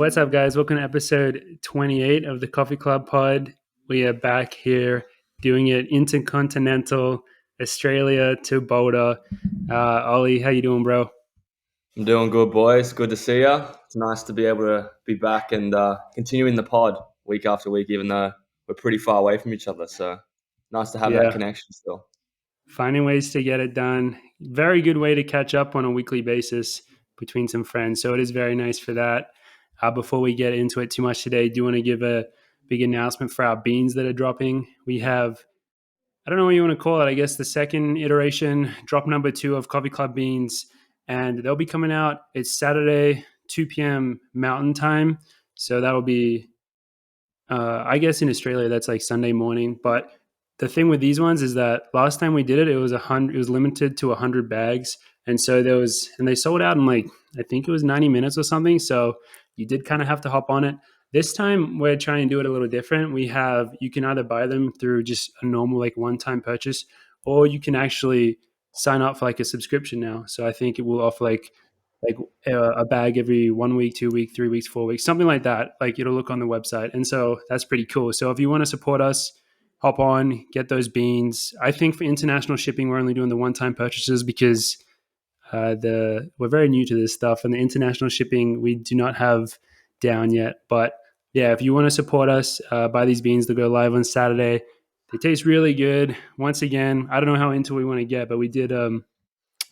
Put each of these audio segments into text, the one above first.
What's up, guys? Welcome to episode 28 of the Coffee Club Pod. We are back here doing it intercontinental, Australia to Boulder. Ollie, how you doing, bro? I'm doing good, boys. Good to see you. It's nice to be able to be back and continuing the pod week after week, even though we're pretty far away from each other. So nice to have that Yeah, connection still. finding ways to get it done. Very good way to catch up on a weekly basis between some friends. So it is very nice for that. Before we get into it too much today, do you want to give a big announcement for our beans that are dropping? We have, I don't know what you want to call it. I guess the second iteration, drop number 2 of Coffee Club Beans, and they'll be coming out. It's Saturday, 2 p.m. Mountain Time, so that'll be, I guess in Australia that's like Sunday morning. But the thing with these ones is that last time we did it, it was 100. It was limited to 100 bags, and so they sold out in like I think it was 90 minutes or something. So you did kind of have to hop on it. This time we're trying to do it a little different. You can either buy them through just a normal like one-time purchase, or you can actually sign up for like a subscription now. So I think it will offer like a bag every 1 week, 2 week, 3 weeks, 4 weeks, something like that. Like it'll look on the website. And so that's pretty cool. So if you want to support us, hop on, get those beans. I think for international shipping, we're only doing the one-time purchases because we're very new to this stuff, and the international shipping we do not have down yet. But yeah, if you want to support us, buy these beans. They'll go live on Saturday. They taste really good. Once again, I don't know how into we want to get, but we did a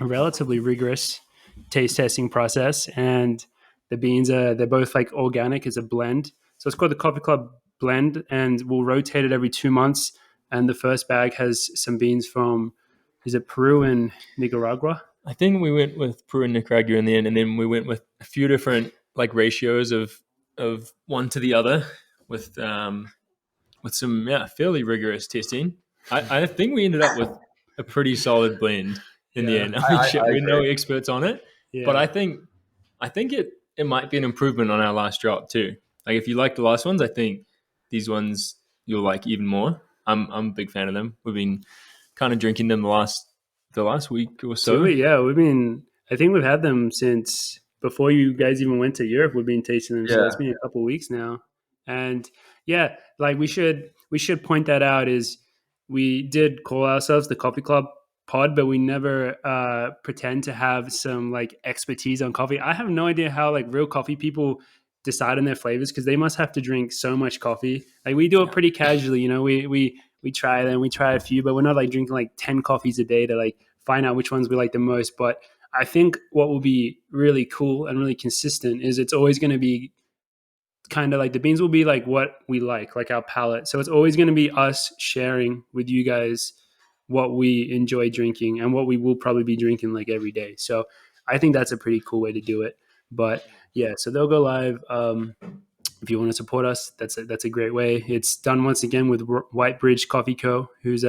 relatively rigorous taste testing process, and the beans they're both like organic. It's a blend, so it's called the Coffee Club Blend, and we'll rotate it every 2 months. And the first bag has some beans from, is it Peru and Nicaragua? I think we went with Peru and Nicaragua in the end, and then we went with a few different like ratios of one to the other with some fairly rigorous testing. I think we ended up with a pretty solid blend in the end. I mean, we're no experts on it, but I think it might be an improvement on our last drop too. Like if you like the last ones, I think these ones you'll like even more. I'm a big fan of them. We've been kind of drinking them the last week or so. Yeah, I think we've had them since before you guys even went to Europe. We've been tasting them, so it's been a couple of weeks now. And yeah, like we should point that out is we did call ourselves the Coffee Club Pod, but we never pretend to have some like expertise on coffee. I have no idea how like real coffee people decide on their flavors, because they must have to drink so much coffee. Like we do it pretty casually, we try them, we try a few, but we're not like drinking like 10 coffees a day to like find out which ones we like the most. But I think what will be really cool and really consistent is it's always going to be kind of like the beans will be like what we like our palate. So it's always going to be us sharing with you guys what we enjoy drinking and what we will probably be drinking like every day. So I think that's a pretty cool way to do it. But yeah, so they'll go live. If you want to support us, that's a great way. It's done once again with White Bridge Coffee Co., he's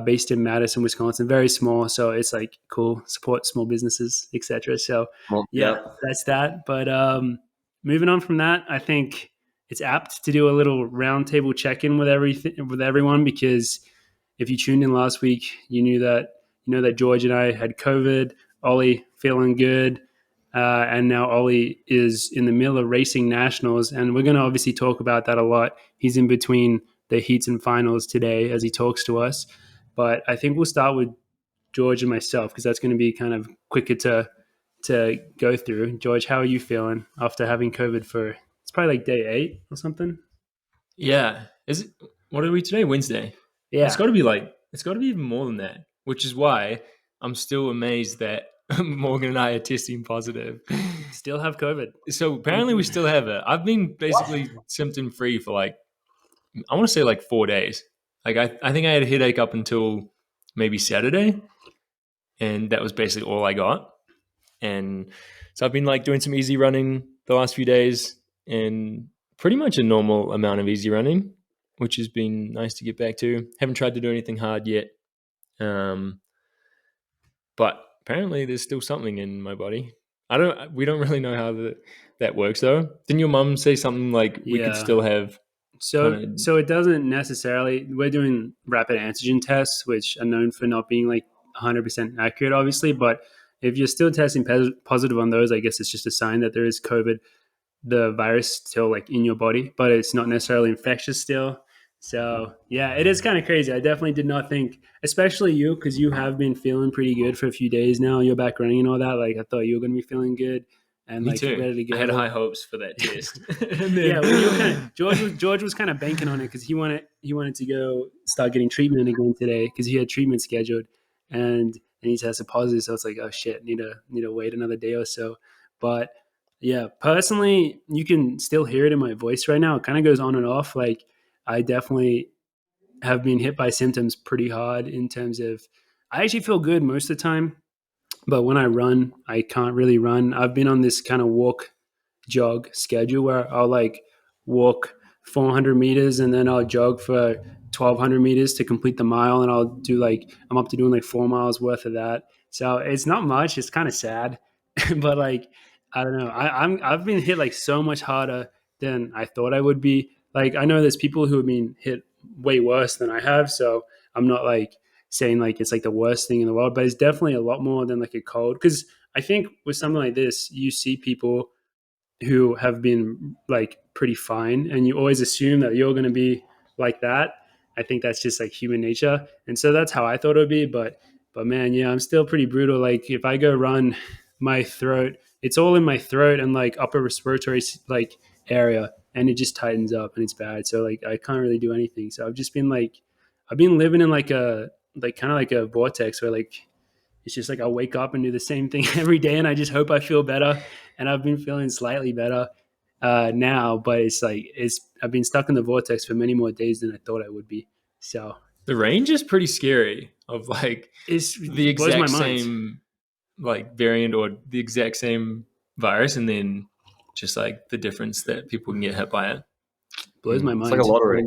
based in Madison, Wisconsin, very small. So it's like cool, support small businesses, etc. So that's that. But moving on from that, I think it's apt to do a little roundtable check-in with everyone, because if you tuned in last week, you know that George and I had COVID, Ollie feeling good. And now Ollie is in the middle of racing nationals, and we're going to obviously talk about that a lot. He's in between the heats and finals today as he talks to us. But I think we'll start with George and myself, because that's going to be kind of quicker to go through. George, how are you feeling after having COVID for, it's probably like day 8 or something? Yeah. What are we today? Wednesday. Yeah. It's got to be even more than that, which is why I'm still amazed that Morgan and I are testing positive. Still have COVID. So apparently we still have it. I've been basically symptom free for like, I want to say like 4 days. Like I think I had a headache up until maybe Saturday, and that was basically all I got. And so I've been like doing some easy running the last few days, and pretty much a normal amount of easy running, which has been nice to get back to. Haven't tried to do anything hard yet. But apparently there's still something in my body. We don't really know how that works though. Didn't your mum say something like we could still have? So it doesn't necessarily, we're doing rapid antigen tests, which are known for not being like 100% accurate, obviously. But if you're still testing positive on those, I guess it's just a sign that there is COVID. the virus still like in your body, but it's not necessarily infectious still. So yeah, it is kind of crazy. I definitely did not think, especially you, because you have been feeling pretty good for a few days now. You're back running and all that. Like I thought you were gonna be feeling good and Me like too. ready to I had go. high hopes for that test. And then, Yeah, well, you were kind of George was kind of banking on it because he wanted to go start getting treatment again today because he had treatment scheduled, and he tested positive. So it's like, oh shit, need to wait another day or so. But yeah, personally, you can still hear it in my voice right now. It kind of goes on and off. Like I definitely have been hit by symptoms pretty hard in terms of I actually feel good most of the time, but when I run, I can't really run. I've been on this kind of walk jog schedule where I'll like walk 400 meters and then I'll jog for 1200 meters to complete the mile. And I'll do like, I'm up to doing like 4 miles worth of that. So it's not much. It's kind of sad, but like, I don't know. I've been hit like so much harder than I thought I would be. Like, I know there's people who have been hit way worse than I have. So I'm not like saying like it's like the worst thing in the world, but it's definitely a lot more than like a cold. Cause I think with something like this, you see people who have been like pretty fine and you always assume that you're going to be like that. I think that's just like human nature, and so that's how I thought it would be. But man, yeah, I'm still pretty brutal. Like if I go run, my throat, it's all in my throat and like upper respiratory like area, and it just tightens up and it's bad. So like I can't really do anything. So I've been living in like a like kind of like a vortex where like it's just like I wake up and do the same thing every day, and I just hope I feel better. And I've been feeling slightly better now, but it's like it's I've been stuck in the vortex for many more days than I thought I would be. So the range is pretty scary of like the it blows my exact mind. same like variant or the exact same virus, and then just like the difference that people can get hit by it. Blows my It's like a mind. lottery.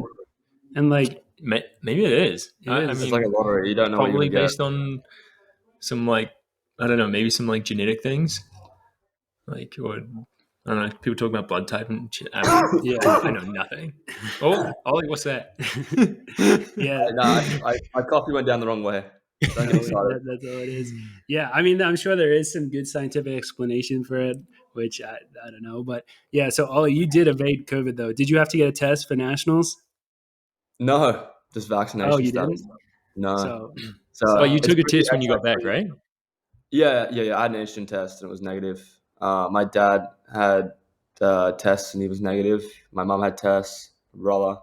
And like Maybe it is. it I is. It's like a mean, lottery. You don't know what you're probably gonna get. based on some like I don't know, maybe some like genetic things, like or I don't know. People talk about blood type and shit. Yeah. I know nothing. Oh, Ollie, what's that? Yeah. No, my coffee went down the wrong way. Don't get excited. That's all it is. Yeah, I mean, I'm sure there is some good scientific explanation for it, which I don't know. But yeah, so Ollie, you did evade COVID though. Did you have to get a test for nationals? No, just Oh, vaccination you status. didn't. No. So Oh, you so It's took a pretty test when you got back, anti-free. right? Yeah. I had an antigen test and it was negative. My dad had tests and he was negative. My mom had tests, brother.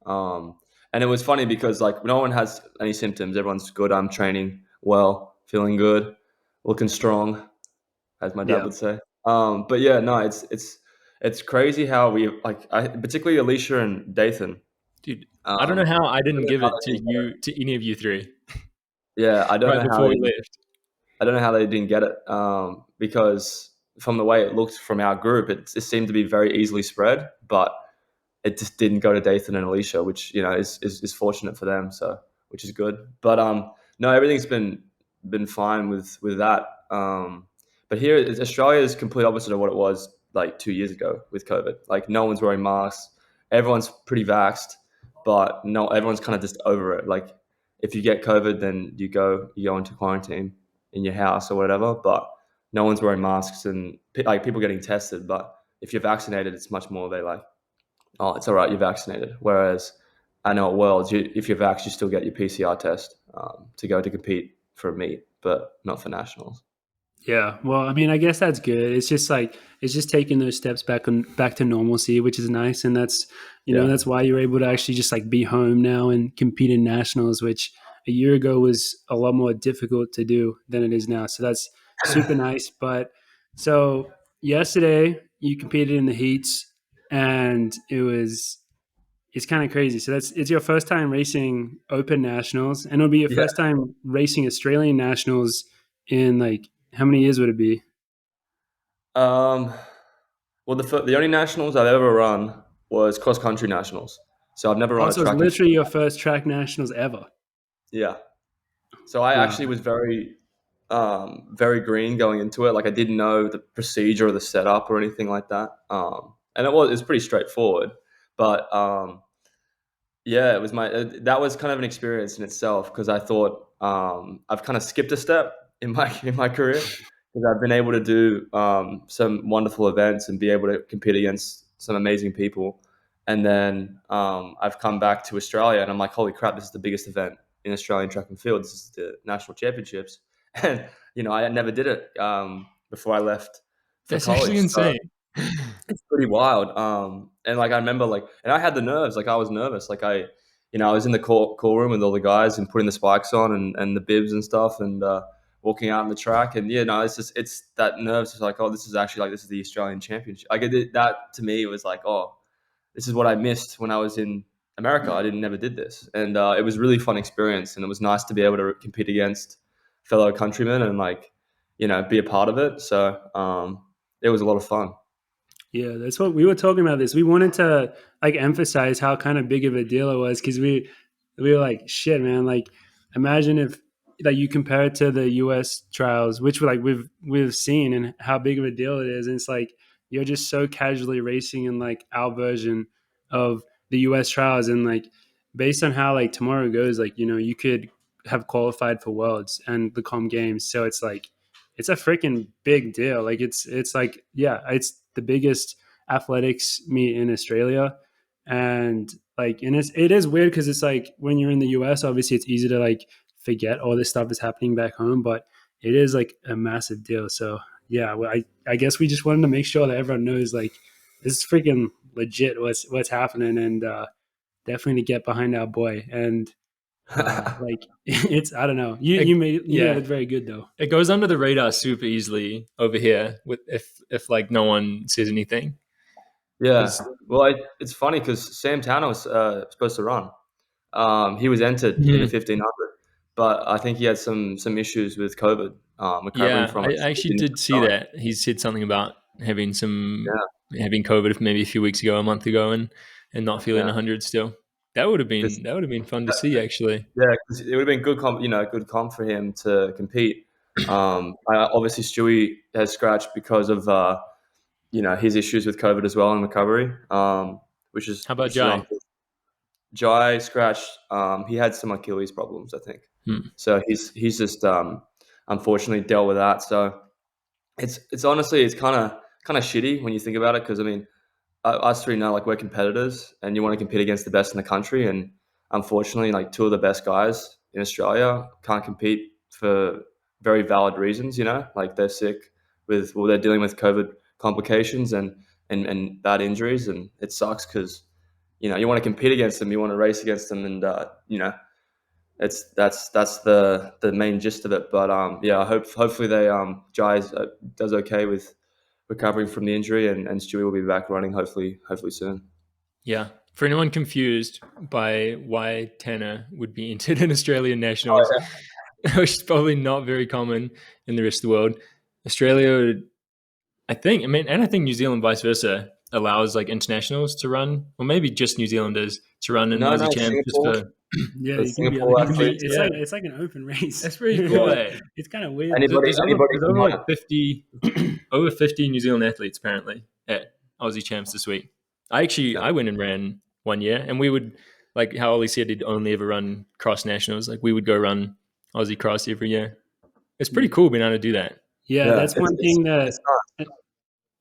Um, and it was funny because like no one has any symptoms. Everyone's good. I'm training well, feeling good, looking strong, as my dad yeah, would say. But yeah, no, it's crazy how we like, particularly Alicia and Dathan. Dude, I don't know Um, how I I don't didn't know give how it they to didn't get it. you, to any of you three, Yeah, right before we left. I don't know how they didn't get it because from the way it looked from our group, it seemed to be very easily spread, but it just didn't go to Dathan and Alicia, which you know is fortunate for them, so which is good. But no, everything's been fine with that. But here, Australia is complete opposite of what it was like 2 years ago with COVID. Like no one's wearing masks, everyone's pretty vaxxed, but no, everyone's kind of just over it. Like if you get COVID, then you go into quarantine in your house or whatever. But no one's wearing masks and like people getting tested. But if you're vaccinated, it's much more they like, oh, it's all right, you're vaccinated. Whereas I know at Worlds, if you're vaxxed, you still get your PCR test to go to compete for a meet, but not for nationals. yeah. Well, I mean, I guess that's good. It's just like it's just taking those steps back to normalcy, which is nice, and that's Yeah. that's why you're able to actually just like be home now and compete in nationals, which a year ago was a lot more difficult to do than it is now. So that's super nice. But so yesterday you competed in the heats, and it's kind of crazy. So it's your first time racing Open Nationals, and it'll be your Yeah. first time racing Australian Nationals in like how many years would it be? Um, well, the only nationals I've ever run was cross country nationals. So I've never run Oh, a so it's track and literally field. your first track nationals ever. Yeah. So I Wow. actually was very green going into it. Like I didn't know the procedure or the setup or anything like that. And it's pretty straightforward. But yeah, it was that was kind of an experience in itself because I thought I've kind of skipped a step in my in my career because I've been able to do some wonderful events and be able to compete against some amazing people. And then I've come back to Australia and I'm like, holy crap, this is the biggest event in Australian track and field. This is the national championships. And, I never did it before I left for That's actually college. So insane. it's pretty wild. And like I remember, like, and I had the nerves. Like I was nervous. Like I was in the call room with all the guys and putting the spikes on and the bibs and stuff, and walking out on the track. And it's that nerves. It's like, oh, this is the Australian Championship. Like that to me, it was like, oh, this is what I missed when I was in America. I didn't never did this, and it was a really fun experience. And it was nice to be able to compete against fellow countrymen and like, be a part of it. So it was a lot of fun. Yeah, that's what we were talking about. This we wanted to like emphasize how kind of big of a deal it was because we were like, shit, man. Like, imagine if like you compare it to the U.S. trials, which like we've seen and how big of a deal it is. And it's like you're just so casually racing in like our version of the U.S. trials, and like based on how like tomorrow goes, like you could have qualified for Worlds and the comm games. So it's like it's a freaking big deal. Like it's like yeah, it's the biggest athletics meet in Australia, and like and it is weird because it's like when you're in the US, obviously it's easy to like forget all this stuff is happening back home, but it is like a massive deal. So yeah, well, I guess we just wanted to make sure that everyone knows like this is freaking legit what's happening, and definitely to get behind our boy. And like it's I don't know. You made it look very good though. It goes under the radar super easily over here with if like no one says anything. Yeah. Well, it's funny because Sam Tanner was supposed to run. He was entered in the 1500, but I think he had some issues with COVID, recovering Yeah, from I it. So he actually didn't did see start. that. He said something about having Yeah, having COVID maybe a few weeks ago, a month ago, and not feeling yeah. 100 still. Because That would have been fun to see actually. yeah, 'cause it would have been good comp for him to compete. Obviously Stewie has scratched because of his issues with COVID as well and recovery, which is How about Jai? unfortunate. Jai scratched. He had some Achilles problems, I think. Hmm. So he's just unfortunately dealt with that. So it's honestly it's kind of shitty when you think about it because I mean us three know like we're competitors and you want to compete against the best in the country, and unfortunately like two of the best guys in Australia can't compete for very valid reasons. Like they're sick they're dealing with COVID complications and bad injuries, and it sucks because you want to compete against them, you want to race against them, and that's the main gist of it. But yeah, hopefully they Jai does okay with recovering from the injury, and Stewie will be back running hopefully soon. Yeah. For anyone confused by why Tanner would be entered in Australian nationals, which is probably not very common in the rest of the world, Australia, and I think New Zealand, vice versa, allows like internationals to run, or maybe just New Zealanders to run in No, Aussie champs just Singapore. for. Yeah, The you can be Singapore athletes. it's Yeah, like an open race. that's pretty cool. Yeah. Eh? It's kind of weird though. Anybody anybody There's can over run like it. 50 over 50 New Zealand athletes apparently at Aussie champs this week. Yeah. I went and ran one year, and we would like how Ollie said he'd only ever run cross nationals. Like we would go run Aussie cross every year. It's pretty cool being able to do that. Yeah, Yeah, that's one thing it's that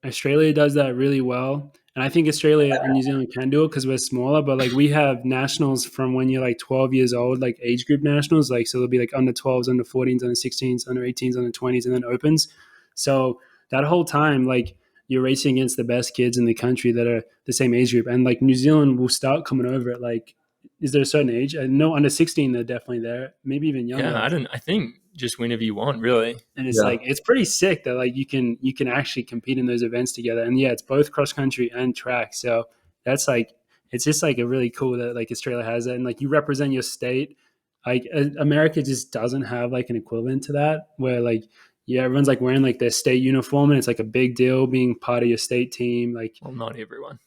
Australia does that really well. And I think Australia and New Zealand can do it because we're smaller, but like we have nationals from when you're like 12 years old, like age group nationals. Like, so there'll be like under 12s, under 14s, under 16s, under 18s, under 20s, and then opens. So that whole time, like you're racing against the best kids in the country that are the same age group. And like New Zealand will start coming over at like, is there a certain age? I know under 16, they're definitely there, maybe even younger. Yeah, I think just whenever you want, really. And it's Yeah. like it's pretty sick that like you can actually compete in those events together. And yeah, it's both cross country and track. So that's like it's just like a really cool that like Australia has that, and like you represent your state. Like America just doesn't have like an equivalent to that where like yeah, everyone's like wearing like their state uniform and it's like a big deal being part of your state team. Like Well, not everyone.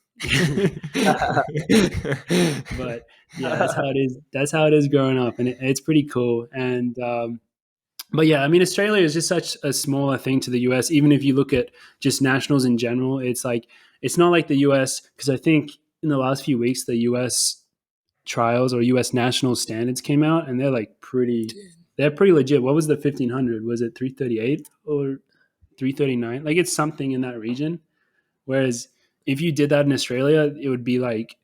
but yeah, that's how it is. That's how it is growing up, and it's pretty cool. And but yeah, I mean, Australia is just such a smaller thing to the US. Even if you look at just nationals in general, it's like it's not like the US because I think in the last few weeks the US trials or US national standards came out and they're like they're pretty legit. What was the 1500? Was it 338 or 339. Like it's something in that region. Whereas if you did that in Australia, it would be like,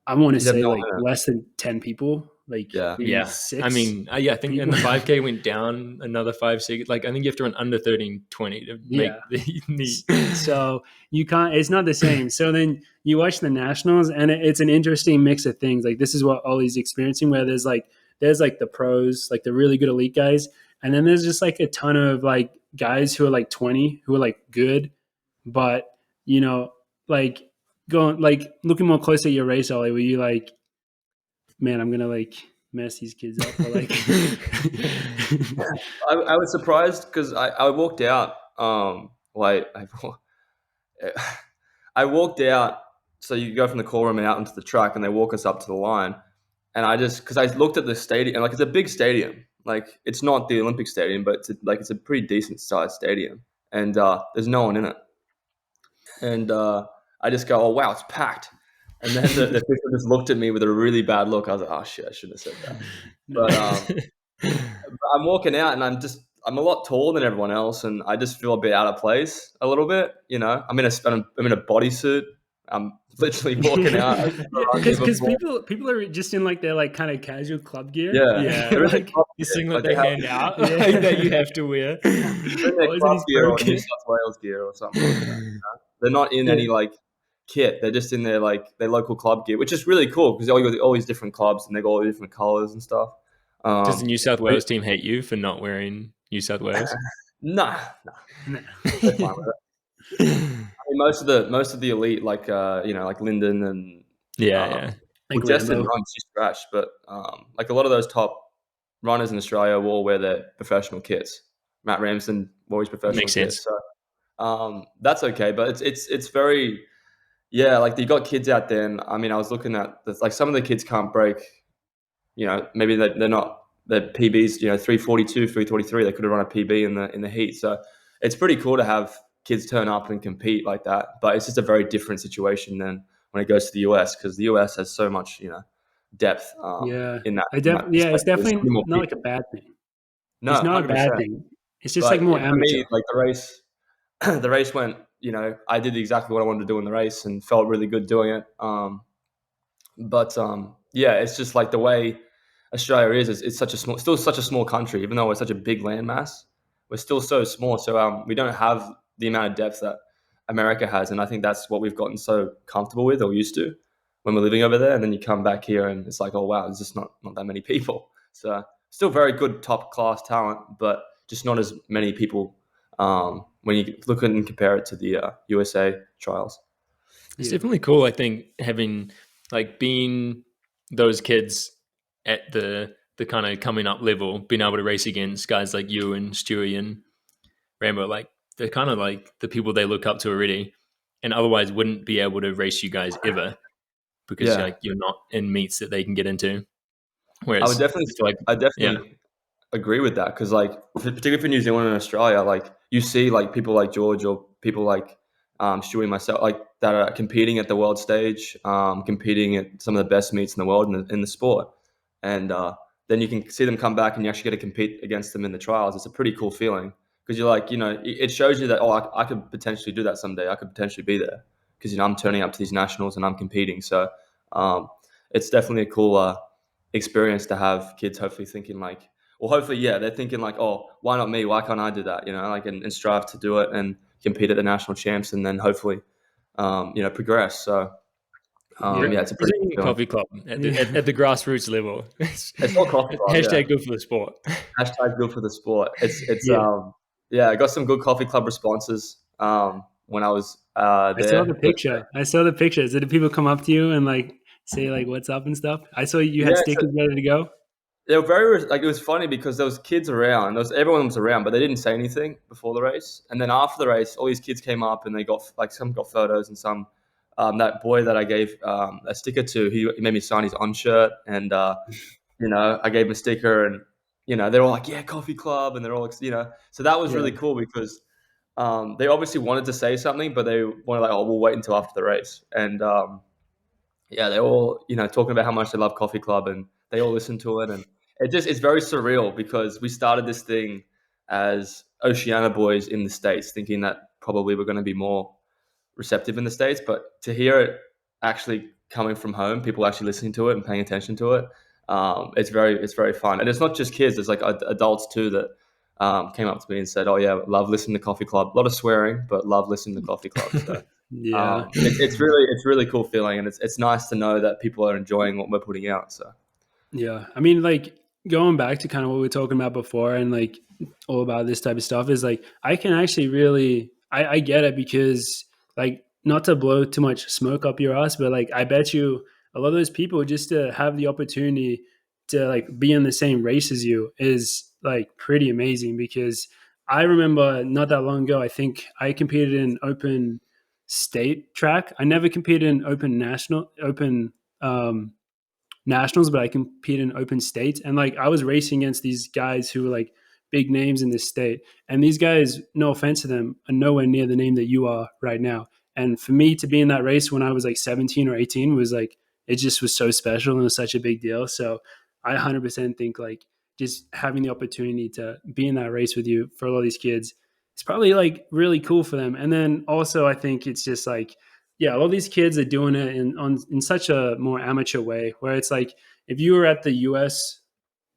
I want to You'd have say no like idea. less than 10 people, like Yeah. maybe Yeah. six. I mean, I think people. and the 5K went down another 5, 6. Like I think you have to run under 13:20 to make Yeah. the meet. So you can't, it's not the same. So then you watch the nationals and it's an interesting mix of things. Like this is what Ollie's experiencing, where there's like the pros, like the really good elite guys. And then there's just like a ton of like guys who are like 20, who are like good, but you know, like going, like looking more closely at your race, Ollie, were you like, man, I'm going to like mess these kids up, or like, I was surprised because I walked out. Like I walked out. So you go from the call room and out into the track, and they walk us up to the line. And I just because I looked at the stadium, and like it's a big stadium. Like it's not the Olympic stadium, but it's a pretty decent sized stadium, and there's no one in it. And I just go, oh wow, it's packed. And then the people just looked at me with a really bad look. I was like, oh shit, I shouldn't have said that. But I'm walking out and I'm a lot taller than everyone else, and I just feel a bit out of place a little bit. You know, I'm in a bodysuit. I'm literally walking out. Because people are just in like their like kind of casual club gear. Yeah, They're in their Like, club the gear. singlet Like, they have- hand out Yeah. like, that you have to wear. they're in their Oh, isn't club his gear or broken? New South Wales gear or something like that. You know? They're not in any like kit. They're just in their like their local club gear, which is really cool because they got all these different clubs and they got all the different colors and stuff. Does the New South Wales team hate you for not wearing New South Wales? Nah, No. they're fine with it. I mean, most of the elite, like like Lyndon and Yeah. Like Destin Lambo. runs, she's trash, but like a lot of those top runners in Australia will all wear their professional kits. Matt Ramsden wore his professional Makes kits, sense. so that's okay. But it's very like you got kids out there, and I mean, I was looking at like some of the kids can't break. Maybe they're not their PBs. 342, 343. They could have run a PB in the heat. So it's pretty cool to have kids turn up and compete like that. But it's just a very different situation than when it goes to the US because the US has so much depth Yeah. in that. It's Perspective. There's so definitely many more not like a people. bad thing. No, It's not a bad 100%. thing. It's just like But more for amateur. me, like the race, the race went. I did exactly what I wanted to do in the race and felt really good doing it. But it's just like the way Australia is. It's still such a small country, even though we're such a big landmass. We're still so small, so we don't have the amount of depth that America has, and I think that's what we've gotten so comfortable with or used to when we're living over there. And then you come back here, and it's like, oh wow, there's just not that many people. So still very good top class talent, but just not as many people when you look and compare it to the USA trials. It's definitely cool, I think, having like being those kids at the kind of coming up level, being able to race against guys like you and Stewie and Rambo, like they're kind of like the people they look up to already, and otherwise wouldn't be able to race you guys ever because Yeah. you're not in meets that they can get into. I Whereas would definitely, I feel like agree with that because, like, particularly for New Zealand and Australia, like you see, like people like George or people like Stewie and myself, like that are competing at the world stage, competing at some of the best meets in the world in the sport, and then you can see them come back and you actually get to compete against them in the trials. It's a pretty cool feeling because you're like, it shows you that I could potentially do that someday. I could potentially be there because I'm turning up to these nationals and I'm competing. So it's definitely a cool experience to have kids hopefully thinking like, well, hopefully, they're thinking like, oh, why not me? Why can't I do that? Like and strive to do it and compete at the national champs and then hopefully, progress. So, it's a pretty Brazilian cool feeling. coffee club at the grassroots level. It's not coffee club. Hashtag good for the sport. Hashtag good for the sport. It's Yeah. I got some good coffee club responses when I was there. I saw the picture. Did people come up to you and like say like what's up and stuff? I saw you had stickers ready to go. They were very like it was funny because there was kids around. Everyone was around, but they didn't say anything before the race. And then after the race, all these kids came up and they got like some got photos and some. That boy that I gave a sticker to, he made me sign his on shirt, and I gave him a sticker, and they're all like, "Yeah, coffee club," and they're all So that was really cool because they obviously wanted to say something, but they wanted like, "Oh, we'll wait until after the race," and they all talking about how much they love coffee club, and they all listen to it, and it's very surreal because we started this thing as Oceania boys in the States, thinking that probably we're going to be more receptive in the States. But to hear it actually coming from home, people actually listening to it and paying attention to it, it's very fun. And it's not just kids; it's like adults too that came up to me and said, "Oh yeah, love listening to Coffee Club. A lot of swearing, but love listening to Coffee Club." So Yeah. it's really cool feeling, and it's nice to know that people are enjoying what we're putting out. So Yeah. I mean, like going back to kind of what we were talking about before and like all about this type of stuff is like, I can actually really, I get it because like, not to blow too much smoke up your ass, but like, I bet you a lot of those people just to have the opportunity to like be in the same race as you is like pretty amazing because I remember not that long ago, I think I competed in open state track. I never competed in open, nationals, but I compete in open states. And like I was racing against these guys who were like big names in this state. And these guys, no offense to them, are nowhere near the name that you are right now. And for me to be in that race when I was like 17 or 18 was like, it just was so special and it was such a big deal. So I 100% think like just having the opportunity to be in that race with you for a lot of these kids, it's probably like really cool for them. And then also I think it's just like, yeah, all these kids are doing it in such a more amateur way where it's like if you were at the US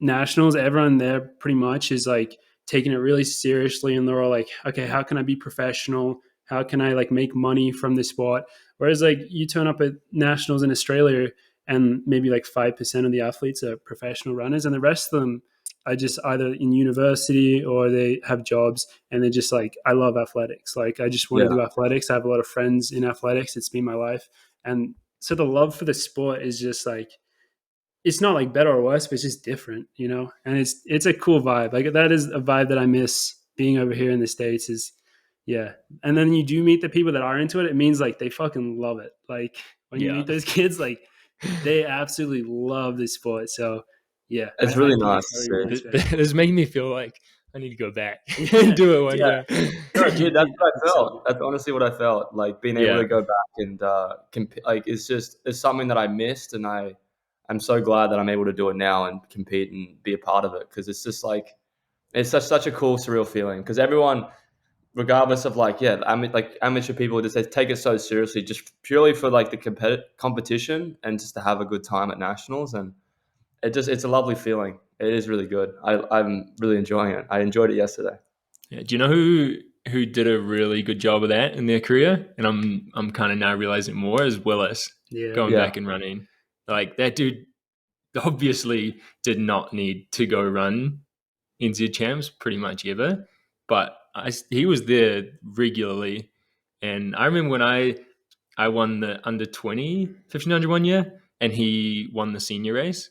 nationals, everyone there pretty much is like taking it really seriously and they're all like, okay, how can I be professional? How can I like make money from this sport? Whereas like you turn up at nationals in Australia and maybe like 5% of the athletes are professional runners and the rest of them are just either in university or they have jobs and they're just like, I love athletics. Like I just want to yeah, do athletics. I have a lot of friends in athletics. It's been my life. And so the love for the sport is just like it's not like better or worse, but it's just different, you know? And it's a cool vibe. Like that is a vibe that I miss being over here in the States is yeah. And then you do meet the people that are into it, it means like they fucking love it. Like when you Yeah. meet those kids, like they absolutely love this sport. So yeah, it's I really think nice it's to probably see. really This special. is making me feel like I need to go back and Yeah. do it one Yeah, day. no, dude, that's what I So felt. That's honestly what I felt. Like being able Yeah. to go back and like it's something that I missed, and I'm so glad that I'm able to do it now and compete and be a part of it because it's just like it's such a cool surreal feeling because everyone, regardless of like yeah, like amateur people, just they take it so seriously just purely for like the competition and just to have a good time at nationals, and it's a lovely feeling. It is really good. I'm really enjoying it. I enjoyed it yesterday. Yeah. Do you know who did a really good job of that in their career? And I'm kind of now realizing more is Willis yeah. going Yeah, back and running. Like that dude obviously did not need to go run NZ champs pretty much ever, but he was there regularly. And I remember when I won the under 20 1500 one year, and he won the senior race.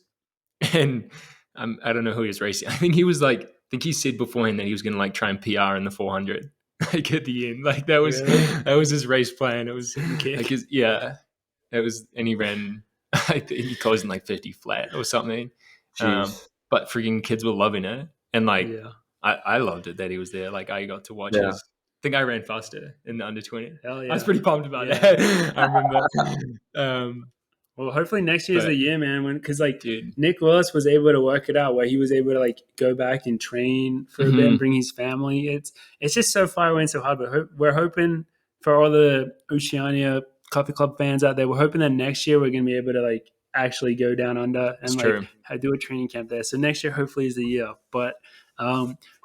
And I don't know who he was racing. I think he was like, I think he said beforehand that he was going to like try and PR in the 400, like at the end. Like Really? that was his race plan. It was Sick like kick. yeah, it was, and he ran. I think he closed in like 50 flat or something. jeez, But freaking kids were loving it, and like Yeah. I loved it that he was there. Like I got to watch yeah. his. I think I ran faster in the under 20. Hell I was yeah. pretty pumped about Yeah. that. I remember. Um, Well, hopefully next year's the but year, man. When because like dude, Nick Willis was able to work it out, where he was able to like go back and train for a bit and mhm, bring his family. It's just so far away and so hard. But we're hoping for all the Oceania Coffee Club fans out there. We're hoping that next year we're gonna be able to like actually go down under it's and like true. do a training camp there. So next year hopefully is the year. But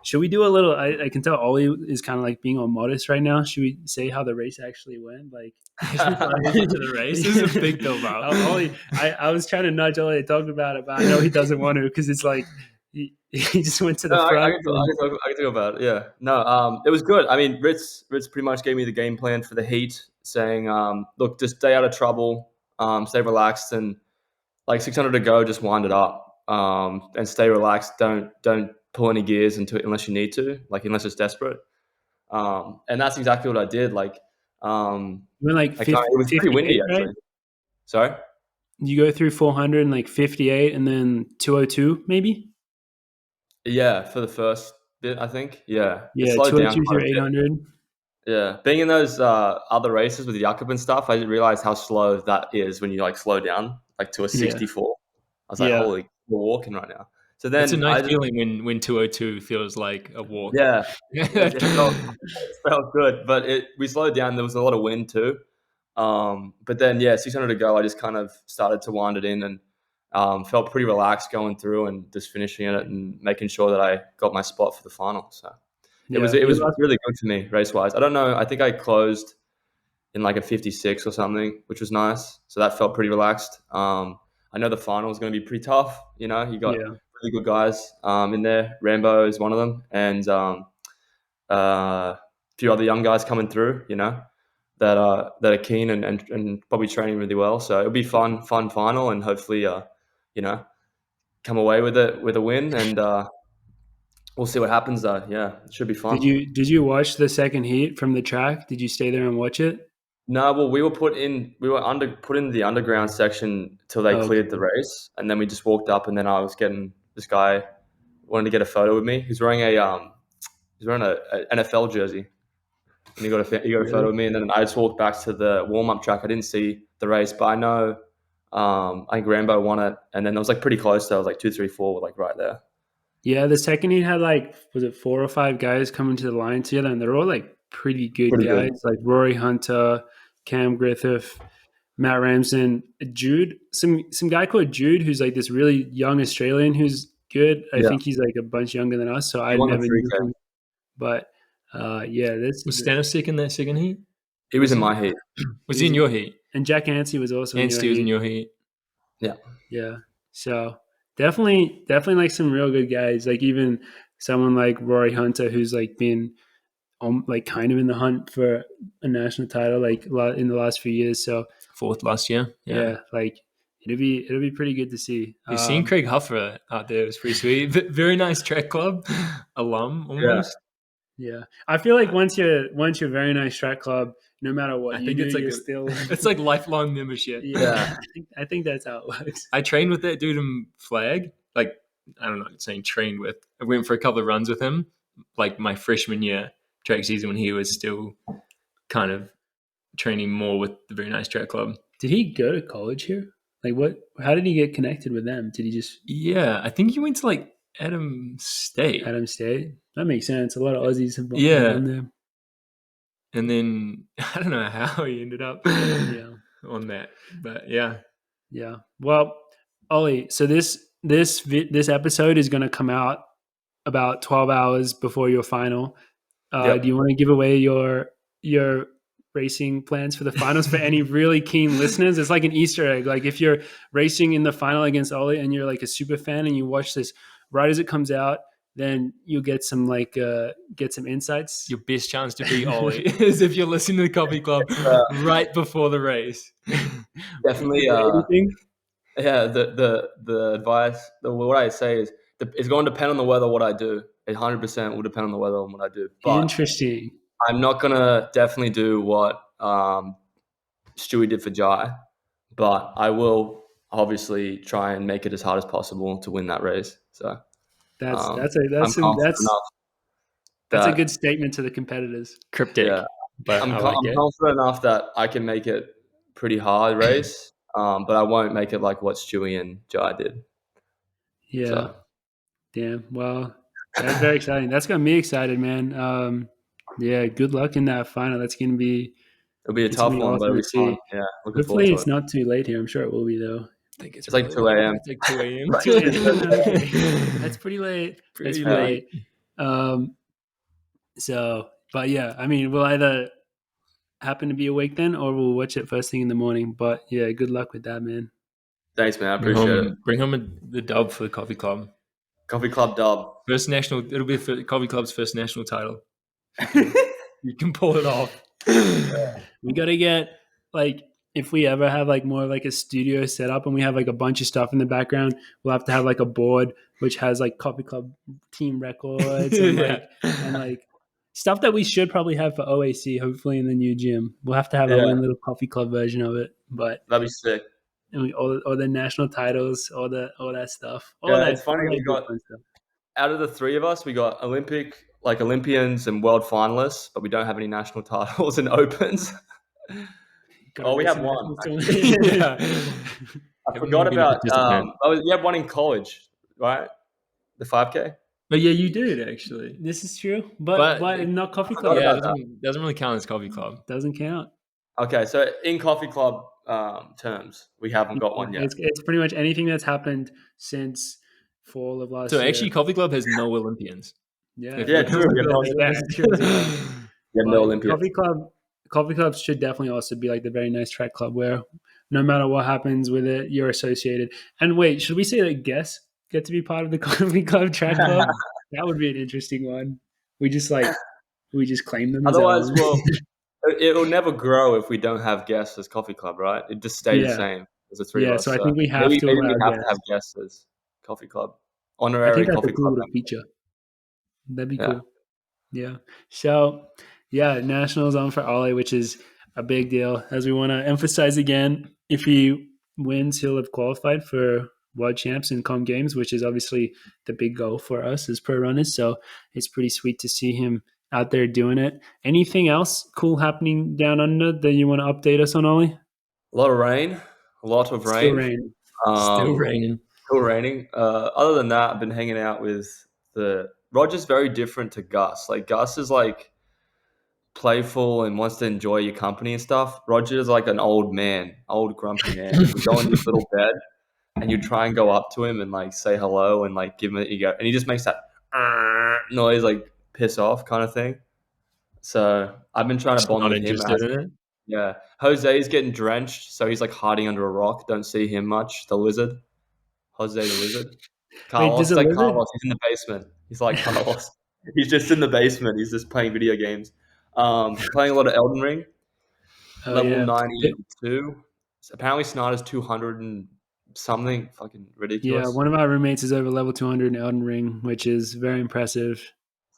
should we do a little? I can tell Ollie is kind of like being all modest right now. Should we say how the race actually went? Like. Should we dive into the race? This is a big deal, bro. Ollie, I was trying to nudge Ollie to talk about it, but I know he doesn't want to because it's like he just went to the No, front. I can talk about it. Yeah, no, it was good. I mean, Ritz pretty much gave me the game plan for the heat, saying, look, just stay out of trouble, stay relaxed, and like 600 to go, just wind it up, and stay relaxed. Don't pull any gears unless you need to, like unless it's desperate. And that's exactly what I did. Like, You went like I kind it was pretty windy 58, right? actually. Sorry. You go through 400 and like 58 and then 202 maybe? Yeah, for the first bit, I think. Yeah, it Yeah, slowed down 202 quite through a bit. 800. Yeah, being in those other races with Jakob and stuff, I didn't realize how slow that is when you like slow down like to a Yeah. 64. I was like, Yeah. holy, we're walking right now. So then It's a nice feeling when 202 feels like a walk. Yeah, it felt good, but we slowed down. There was a lot of wind too. But then, 600 to go, I just kind of started to wind it in and felt pretty relaxed going through and just finishing it and making sure that I got my spot for the final. So it was really good for me race wise. I don't know. I think I closed in like a 56 or something, which was nice. So that felt pretty relaxed. I know the final is going to be pretty tough. You know, you got really good guys in there. Rambo is one of them, and a few other young guys coming through. You know, that are keen and probably training really well. So it'll be fun final, and hopefully, you know, come away with a win, and we'll see what happens. Though, yeah, it should be fun. Did you watch the second heat from the track? Did you stay there and watch it? No, well, we were put in the underground section till they cleared the race, and then we just walked up, and then I was getting this guy wanted to get a photo with me. He's wearing a NFL jersey, and he got a photo with me, and then I just walked back to the warm up track. I didn't see the race, but I know I think Rambo won it, and then it was like pretty close. So I was like 2, 3, 4 were like right there. Yeah, the second heat had like, was it 4 or 5 guys coming to the line together, and they're all like pretty good guys, like Rory Hunter, Cam Griffith, Matt Ramsden, Jude, some guy called Jude who's like this really young Australian who's good. I think he's like a bunch younger than us, so I never knew him. But this was Stanisic in that second heat? He was in my heat. Was he in your heat? And Jack Anstie was also in your heat. was in your heat. Yeah. So definitely like some real good guys. Like even someone like Rory Hunter, who's like been like kind of in the hunt for a national title like in the last few years. So 4th last year. Yeah, like it'll be pretty good to see. You've seen Craig Huffer out there. It was pretty sweet. Very nice track club alum almost. Yeah. I feel like once you're very nice track club, no matter what you do, it's like it's like lifelong membership. Yeah. I think that's how it works. I trained with that dude in Flag. Like, I don't know, saying trained with. I went for a couple of runs with him, like my freshman year track season when he was still kind of training more with the Very Nice Track Club. Did he go to college here? Like how did he get connected with them? Did he just... Yeah, I think he went to like Adam State. That makes sense. A lot of Aussies have gone there. And then I don't know how he ended up on that, but yeah. Well, Olli, so this episode is going to come out about 12 hours before your final. Do you want to give away your racing plans for the finals for any really keen listeners? It's like an Easter egg. Like if you're racing in the final against Olli and you're like a super fan and you watch this right as it comes out, then you'll get some insights. Your best chance to beat Olli is if you're listening to the Coffee Club right before the race. Definitely. The advice, what I say is it's going to depend on the weather. What I do, 100% will depend on the weather on what I do. But interesting. I'm not gonna definitely do what Stewie did for Jai, but I will obviously try and make it as hard as possible to win that race. So that's a good statement to the competitors. Cryptic, but I'm confident enough that I can make it pretty hard race, but I won't make it like what Stewie and Jai did. Yeah. So. Damn. Well, that's very exciting. That's got me excited, man. Good luck in that final. That's going to be... It'll be a tough one, but it'll be fun. Yeah, hopefully it's not too late here. I'm sure it will be, though. I think it's like 2 a.m. It's like 2 a.m. That's pretty late. Pretty late. But yeah, I mean, we'll either happen to be awake then or we'll watch it first thing in the morning. But yeah, good luck with that, man. Thanks, man. I appreciate it. Bring home the dub for the Coffee Club. Coffee Club dub. It'll be the Coffee Club's first national title. You can pull it off. We got to get, like, if we ever have, like, more like a studio set up and we have, like, a bunch of stuff in the background, we'll have to have, like, a board which has, like, Coffee Club team records and, like, stuff that we should probably have for OAC, hopefully in the new gym. We'll have to have our own little Coffee Club version of it. But that'd be sick. And all the national titles, all that stuff. It's funny. We got, out of the three of us, we got Olympians and world finalists, but we don't have any national titles and opens. We have one. I forgot about. We had one in college, right? the 5K. But yeah, you did actually. This is true, but not coffee I forgot club. Yeah, about it doesn't really count as coffee club. Doesn't count. Okay, so in coffee club terms, we haven't got one yet. It's pretty much anything that's happened since fall of last So year. actually, coffee club has no Olympians. Yeah, If Yeah, it true. comes Yeah, to no, that's true as well. yeah, But no Olympians. coffee clubs should definitely also be like the very nice track club where no matter what happens with it, you're associated. And wait, should we say that guests get to be part of the coffee club track club? That would be an interesting one. We just claim them as our Otherwise, own. well, it will never grow if we don't have guests as coffee club, right? It just stays the Yeah. same as the three of Yeah, us. so I So think we have maybe to maybe we allow have to have guests. guests as coffee club, I think honorary that's a coffee cool club little member. feature. That'd be Yeah. cool. Yeah. So, yeah, nationals on for Ollie, which is a big deal. As we want to emphasize again, if he wins, he'll have qualified for world champs in comm games, which is obviously the big goal for us as pro runners. So it's pretty sweet to see him out there doing it. Anything else cool happening down under that you want to update us on, Ollie? A lot of rain, a lot of Still rain. raining. Still Um, raining. Still raining. Other than that, I've been hanging out with the Roger's very different to Gus. Like Gus is like playful and wants to enjoy your company and stuff. Roger is like an old man, old grumpy man. You go in his little bed and you try and go up to him and like say hello and like give him a ego, and he just makes that noise, like piss off kind of thing. So I've been trying to Just bond not with him. interested in it. Yeah, Jose's getting drenched, so he's like hiding under a rock. Don't see him much. The lizard, Jose the lizard. Wait, Carlos, does it's a like lizard? Carlos. He's in the basement. He's like Carlos. He's just in the basement. He's just playing video games. Playing a lot of Elden Ring. Oh, Level yeah. 92. Apparently Snyder's 200 and something. Fucking Yeah, ridiculous. one of our roommates is over level 200 in Elden Ring, which is very impressive.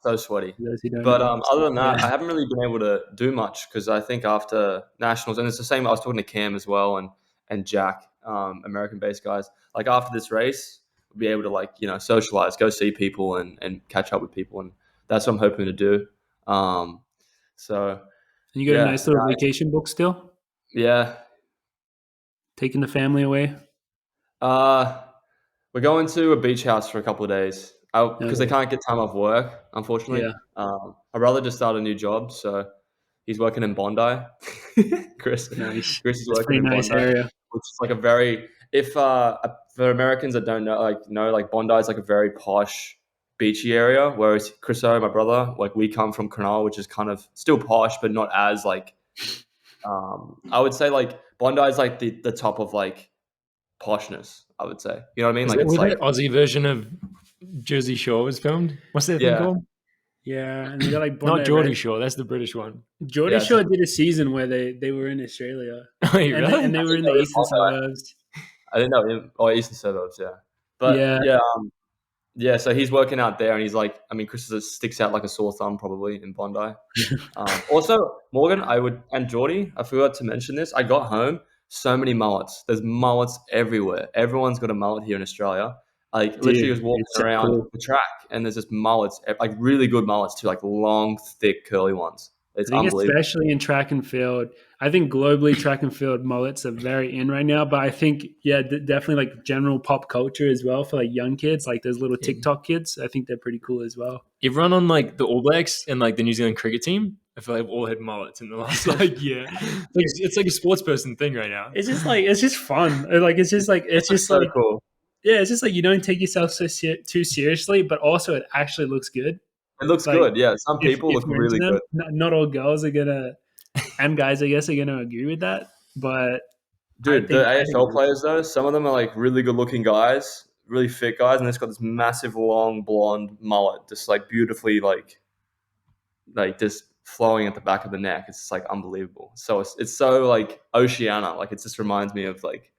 So sweaty. For those who don't But know. other than Yeah. that, I haven't really been able to do much because I think after nationals, and it's the same. I was talking to Cam as well and Jack, American-based guys. Like after this race, we'll be able to like socialize, go see people, and catch up with people, and that's what I'm hoping to do. So And you got a yeah, nice little vacation book still? yeah. Taking the family away? We're going to a beach house for a couple of days because they Okay. can't get time off work, unfortunately. Yeah. My brother just started a new job, so he's working in Bondi. Chris Nice. Chris is That's a working pretty in nice Bondi, area. which is like a very if for Americans that don't know, like Bondi is like a very posh beachy area, whereas Chriso, my brother, like we come from Cronulla, which is kind of still posh, but not as like I would say like Bondi is like the top of like poshness, I would say. You know what I mean? Is Like that it's where the like Aussie version of Jersey Shore was filmed? What's that thing yeah, called? Yeah. And they got like Not Bondi Geordie Red. Shore. That's the British one. Geordie yeah. Shore did a season where they were in Australia. Wait, And really? they were in the That was eastern Bondi. suburbs. I didn't know him. Oh, Eastern Suburbs, yeah. But Yeah. yeah, yeah. So he's working out there, and he's like, I mean, Chris sticks out like a sore thumb probably in Bondi. Also, Morgan, and Geordie, I forgot to mention this. I got home, so many mullets. There's mullets everywhere. Everyone's got a mullet here in Australia. Like literally, Dude, was walking it's so around cool. the track, and there's just mullets, like really good mullets too, like long, thick, curly ones. It's I think unbelievable. especially in track and field, I think globally track and field mullets are very in right now. But I think, yeah, definitely like general pop culture as well for like young kids, like those little Yeah. TikTok kids. I think they're pretty cool as well. Everyone on like the All Blacks and like the New Zealand cricket team, I feel like they've all had mullets in the last like year. It's like a sports person thing right now. It's just fun. Like it's just So like cool. yeah, it's just like you don't take yourself too seriously, but also it actually looks good. It looks Like good. Yeah, some if people look you're into really them, good. not all girls are gonna and guys, I guess, are gonna agree with that. But Dude, the I think AFL players though, some of them are like really good looking guys, really fit guys, and they've got this massive long blonde mullet, just like beautifully like just flowing at the back of the neck. It's just like unbelievable. So it's so like Oceania, like it just reminds me of like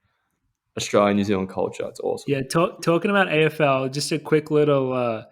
Australian New Zealand culture. It's awesome. yeah, talking about AFL, just a quick little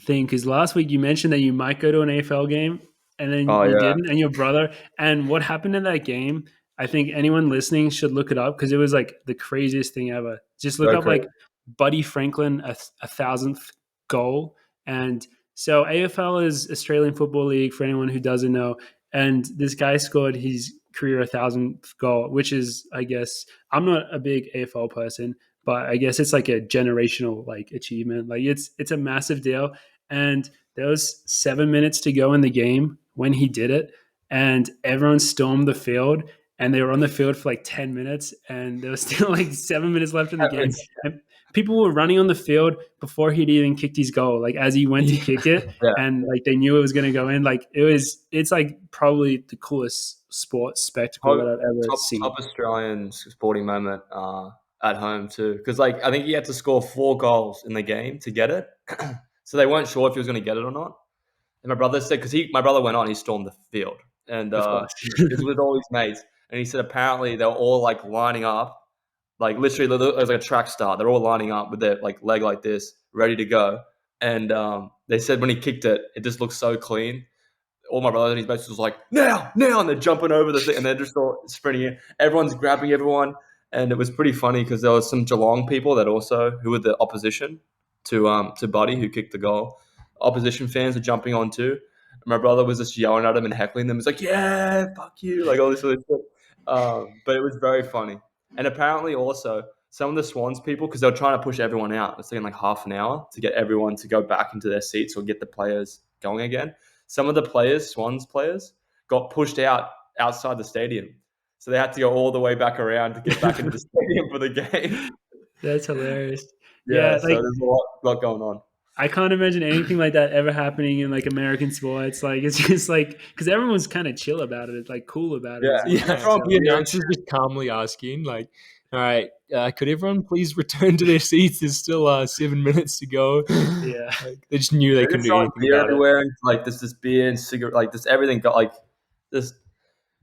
thing because last week you mentioned that you might go to an AFL game and then Oh you yeah, didn't, and your brother. And what happened in that game? I think anyone listening should look it up because it was like the craziest thing ever. Just look so up crazy. like Buddy Franklin a thousandth goal, and so AFL is Australian Football League for anyone who doesn't know. And this guy scored his career 1,000th goal, which is, I guess, I'm not a big AFL person, but I guess it's like a generational like achievement. Like it's a massive deal. And there was 7 minutes to go in the game when he did it, and everyone stormed the field. And they were on the field for like 10 minutes, and there was still like 7 minutes left in the game. And people were running on the field before he'd even kicked his goal. Like as he went to kick it, Yeah. and like they knew it was going to go in. Like it's like probably the coolest sports spectacle that I've ever seen. Top Australian sporting moment at home too, because like I think he had to score 4 goals in the game to get it, so they weren't sure if he was going to get it or not. And my brother said, because my brother went on, he stormed the field, and it was with all his mates, and he said apparently they were all like lining up, like literally it was like a track start. They're all lining up with their like leg like this, ready to go. And they said when he kicked it, it just looked so clean. All my brothers and his mates was like, now, and they're jumping over the thing, and they're just all sprinting in. Everyone's grabbing everyone, and it was pretty funny because there was some Geelong people that also, who were the opposition to Buddy, who kicked the goal. Opposition fans were jumping on too. And my brother was just yelling at them and heckling them. He's like, yeah, fuck you, like all this sort of stuff. But it was very funny. And apparently also, some of the Swans people, because they were trying to push everyone out, it's taking like half an hour to get everyone to go back into their seats or get the players going again. Some of the players, Swans players, got pushed outside the stadium. So they had to go all the way back around to get back into the stadium for the game. That's hilarious. Yeah, so there's a lot going on. I can't imagine anything like that ever happening in like American sports. Like it's just like because everyone's kind of chill about it. It's like cool about it. Yeah. So the announcers just calmly asking, like, "All right, could everyone please return to their seats? There's still 7 minutes to go." Yeah, like, they just knew they couldn't do anything beer about everywhere, and like there's this beer and cigarette, like this everything got like this.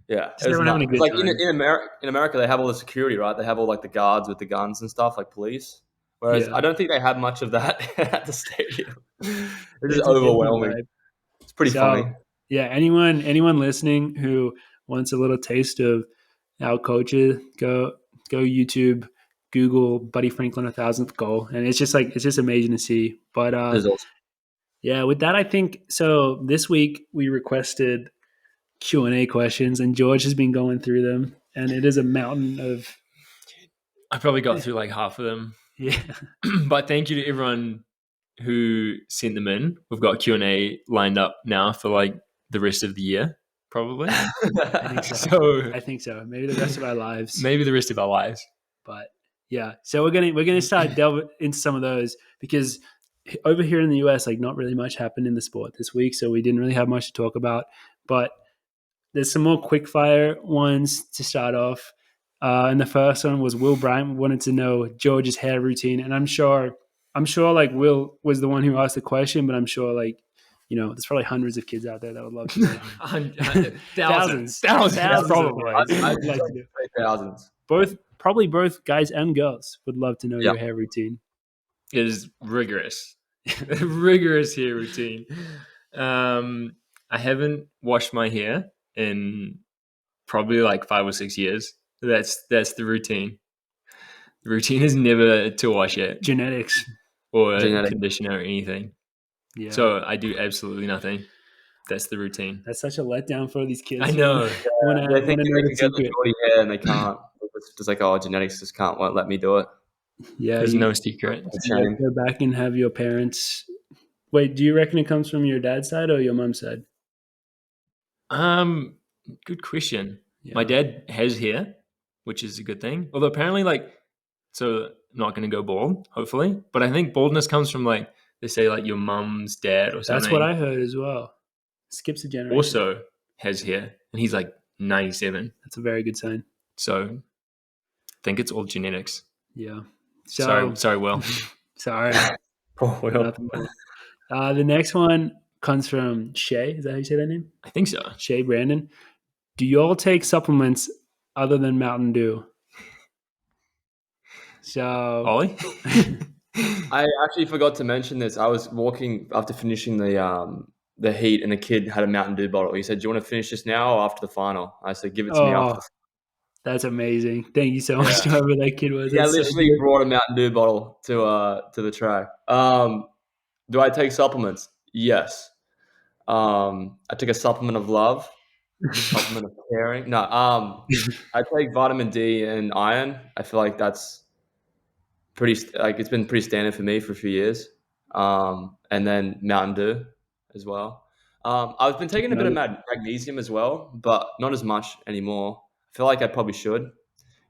Yeah, just everyone having a good like time. in America, they have all the security, right? They have all like the guards with the guns and stuff, like police. Whereas I don't think they had much of that at the stadium. It's just overwhelming. It's pretty funny. Yeah, anyone listening who wants a little taste of our culture, go YouTube, Google Buddy Franklin 1000th goal, and it's just amazing to see. But awesome. Yeah, with that, I think so. This week we requested Q&A questions, and George has been going through them, and it is a mountain of. I probably got through like half of them. Yeah, but thank you to everyone who sent them in. We've got Q&A lined up now for like the rest of the year, probably. I think so. Maybe the rest of our lives. But yeah, so we're gonna start delving into some of those because over here in the US, like not really much happened in the sport this week, so we didn't really have much to talk about. But there's some more quickfire ones to start off. And the first one was Will Bryant wanted to know George's hair routine, and I'm sure like Will was the one who asked the question, but I'm sure like there's probably hundreds of kids out there that would love to know. thousands probably. I'd like to do thousands. Both guys and girls would love to know your hair routine. It is rigorous, rigorous hair routine. I haven't washed my hair in probably like 5 or 6 years. That's the routine. The routine is never to wash it. Genetics. Or conditioner or anything. Yeah. So I do absolutely nothing. That's the routine. That's such a letdown for these kids. I know. They think they can get the shorty hair and they can't. It's just like, genetics just won't let me do it. Yeah. There's no secret. You go back and have your parents. Wait, do you reckon it comes from your dad's side or your mom's side? Good question. Yeah. My dad has hair, which is a good thing. Although apparently, so I'm not going to go bald, hopefully. But I think baldness comes from they say your mum's dad or something. That's what I heard as well. Skips a generation. Also has hair, and he's 97. That's a very good sign. So I think it's all genetics. Yeah. Sorry, Will. Sorry. Will. The next one comes from Shay. Is that how you say that name? I think so. Shay Brandon. Do you all take supplements other than Mountain Dew? So, Ollie? I actually forgot to mention this. I was walking after finishing the heat, and a kid had a Mountain Dew bottle. He said, "Do you want to finish this now or after the final?" I said, "Give it to me after." That's amazing. Thank you so much to whoever that kid was. Yeah, I literally brought a Mountain Dew bottle to the track. Do I take supplements? Yes. I take a supplement of love. Supplement of caring. No, I take vitamin D and iron. I feel like that's it's been pretty standard for me for a few years. And then Mountain Dew as well. I've been taking a bit of magnesium as well, but not as much anymore. I feel like I probably should,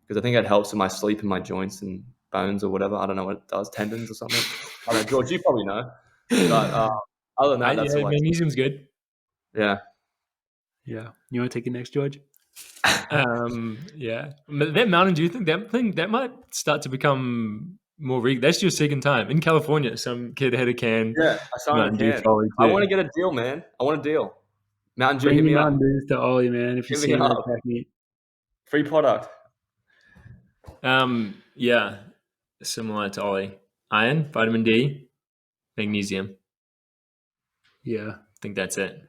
because I think it helps with my sleep and my joints and bones or whatever. I don't know what it does, tendons or something. I don't know, George, you probably know. But other than that, that's all. Magnesium's good. Yeah. Yeah. You want to take it next, George? Yeah. That Mountain Dew thing, that might start to become more that's your second time. In California, some kid had a can. Yeah, I saw Mountain a Dew can. trolley I too. want to get a deal, man. I want a deal. Mountain Dew, Bring hit the me up. Mountain Dews to Ollie, man. If you Hit see me him at up. Pack Meet. Free product. Yeah. Similar to Ollie. Iron, vitamin D, magnesium. Yeah. I think that's it.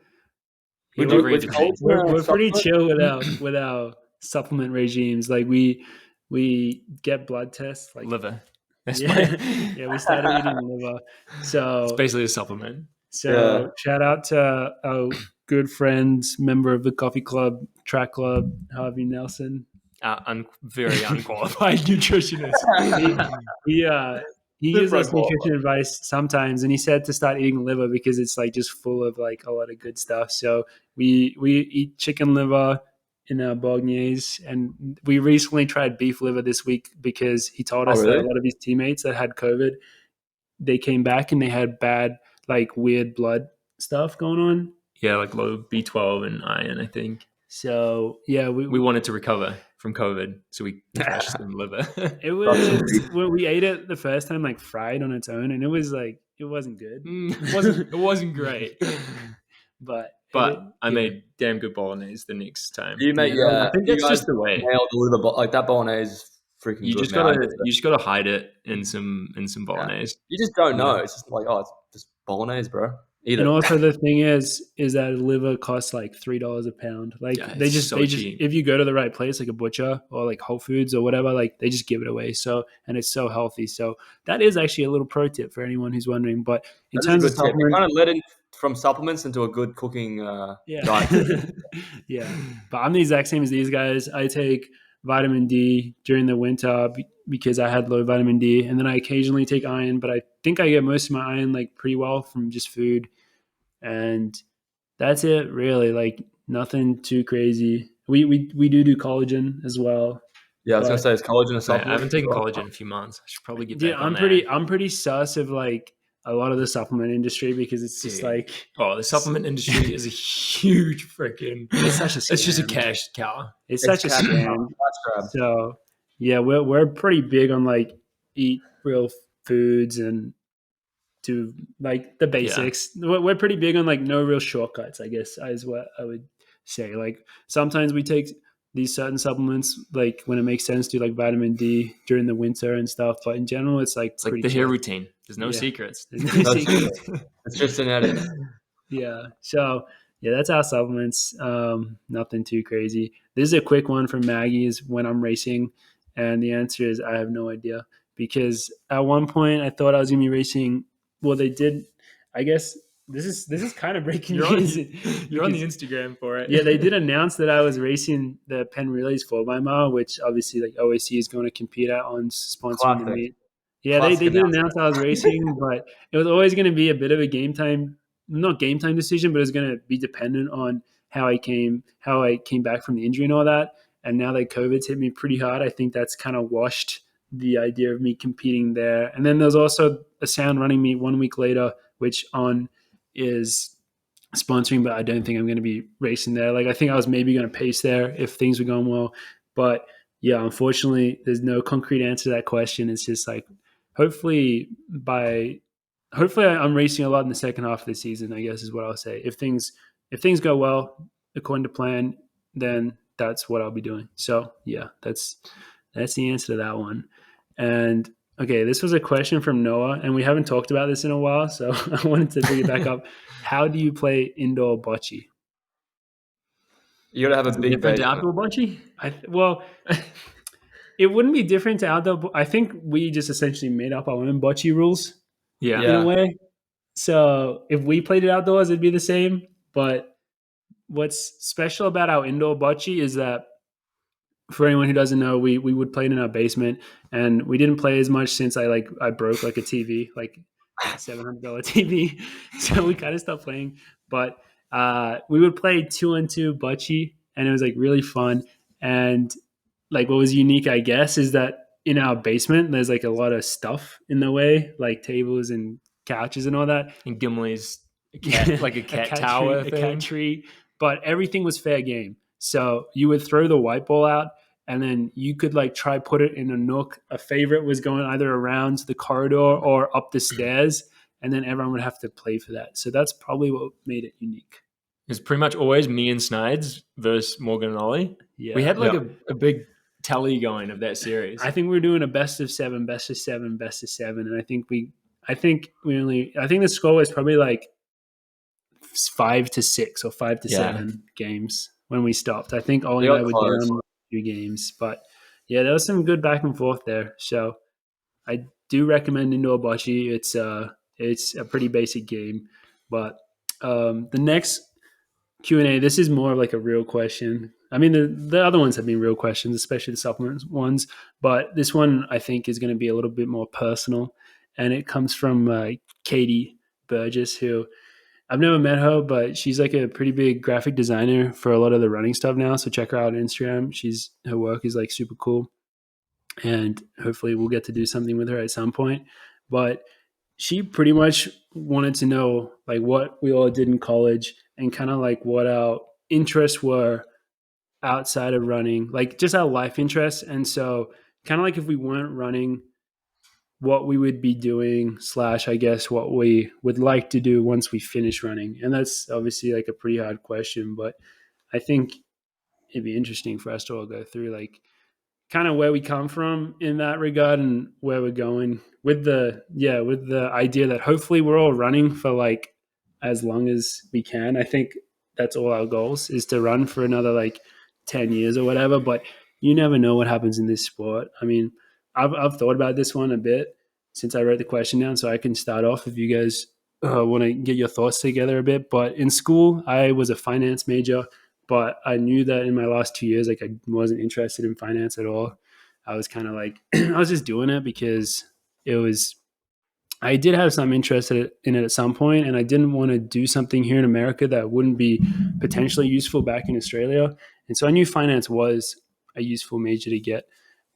We're pretty chill with our supplement regimes. Like we get blood tests, like liver. We started eating liver. So it's basically a supplement. So shout out to our good friends, member of the coffee club, track club, Harvey Nelson. Very unqualified nutritionist. He gives us nutrition advice sometimes, and he said to start eating liver because it's like just full of like a lot of good stuff. So we eat chicken liver in our bolognese, and we recently tried beef liver this week because he told us that a lot of his teammates that had COVID, they came back and they had bad, like weird blood stuff going on. Yeah, like low B12 and iron, I think. So yeah, we wanted to recover from COVID, so we trashed some liver. It was when we ate it the first time, like fried on its own, and it was like it wasn't good. It wasn't great. But I made damn good bolognese the next time. You made I think that's just the way. Nailed the liver, like that bolognese is freaking you good. You just gotta hide it in some bolognese. You just don't know. It's just like, it's just bolognese, bro. Also the thing is that liver costs like $3 a pound. Like they just if you go to the right place, like a butcher or like Whole Foods or whatever, like they just give it away. So, and it's so healthy. So that is actually a little pro tip for anyone who's wondering. But in terms of supplements, kind of led in from supplements into a good cooking diet. Yeah, but I'm the exact same as these guys. I take vitamin D during the winter because I had low vitamin D, and then I occasionally take iron, but I think I get most of my iron like pretty well from just food, and that's it really. Like nothing too crazy. We do collagen as well. Yeah, I was gonna say, is collagen a supplement? I haven't taken collagen in a few months. I should probably get back on that. I'm pretty sus of like a lot of the supplement industry because it's just like the supplement industry is a huge freaking. It's just a cash cow. It's such a scam. So yeah, we're pretty big on like eat real foods and do like the basics. Yeah. We're pretty big on like no real shortcuts, I guess is what I would say. Like sometimes we take these certain supplements, like when it makes sense to, like vitamin D during the winter and stuff. But in general, it's like the hair routine. There's no secrets. There's no secrets. It's just genetic. Yeah. So yeah, that's our supplements. Nothing too crazy. This is a quick one from Maggie's when I'm racing, and the answer is I have no idea, because at one point I thought I was gonna be racing. Well, they did. I guess this is kind of breaking news. You're on the Instagram for it. Yeah, they did announce that I was racing the Penn Relays 4x-mile, which obviously like OAC is going to compete at on sponsoring the meet. Yeah, they did announce I was racing, but it was always going to be a bit of a not game time decision, but it was going to be dependent on how I came back from the injury and all that. And now that COVID's hit me pretty hard, I think that's kind of washed the idea of me competing there. And then there's also a Sound Running meet 1 week later, which is sponsoring, but I don't think I'm going to be racing there. Like I think I was maybe going to pace there if things were going well. But yeah, unfortunately, there's no concrete answer to that question. It's just like, hopefully I'm racing a lot in the second half of the season, I guess is what I'll say. If things go well according to plan, then that's what I'll be doing. So yeah, that's the answer to that one. And okay, this was a question from Noah, and we haven't talked about this in a while, so I wanted to bring it back up. How do you play indoor bocce? You gotta have a big different to outdoor bocce. It wouldn't be different to outdoor. I think we just essentially made up our own bocce rules. Yeah, in a way. So if we played it outdoors, it'd be the same. But what's special about our indoor bocce is that for anyone who doesn't know, we would play it in our basement, and we didn't play as much since I broke like a TV, like a $700 TV, so we kind of stopped playing. But we would play 2-on-2 bocce, and it was like really fun. And like what was unique, I guess, is that in our basement there's like a lot of stuff in the way, like tables and couches and all that. And Gimli's like a cat tower tree, thing. A cat tree, but everything was fair game. So you would throw the white ball out, and then you could like try put it in a nook. A favorite was going either around the corridor or up the stairs, and then everyone would have to play for that. So that's probably what made it unique. It's pretty much always me and Snides versus Morgan and Ollie. Yeah. We had like a big tally going of that series. I think we're doing a best of 7, best of 7, best of 7, and I think the score was probably like 5-6 or 5-7 games when we stopped. I think Ollie and I were down a few games, but yeah, there was some good back and forth there. So I do recommend indoor bocce. It's a pretty basic game, but the next Q&A, this is more of like a real question. I mean, the other ones have been real questions, especially the supplement ones, but this one I think is going to be a little bit more personal, and it comes from Katie Burgess, who I've never met her, but she's like a pretty big graphic designer for a lot of the running stuff now. So check her out on Instagram. Her work is like super cool, and hopefully we'll get to do something with her at some point. But she pretty much wanted to know like what we all did in college and kind of like what our interests were outside of running, like just our life interests. And so kind of like if we weren't running, what we would be doing / I guess what we would like to do once we finish running. And that's obviously like a pretty hard question, but I think it'd be interesting for us to all go through like kind of where we come from in that regard and where we're going with the idea that hopefully we're all running for like as long as we can. I think that's all our goals is to run for another like 10 years or whatever, but you never know what happens in this sport. I mean, I've thought about this one a bit since I wrote the question down, so I can start off if you guys want to get your thoughts together a bit. But in school, I was a finance major, but I knew that in my last 2 years, like I wasn't interested in finance at all. I was kind of like, I was just doing it because I did have some interest in it at some point, and I didn't want to do something here in America that wouldn't be potentially useful back in Australia. And so I knew finance was a useful major to get.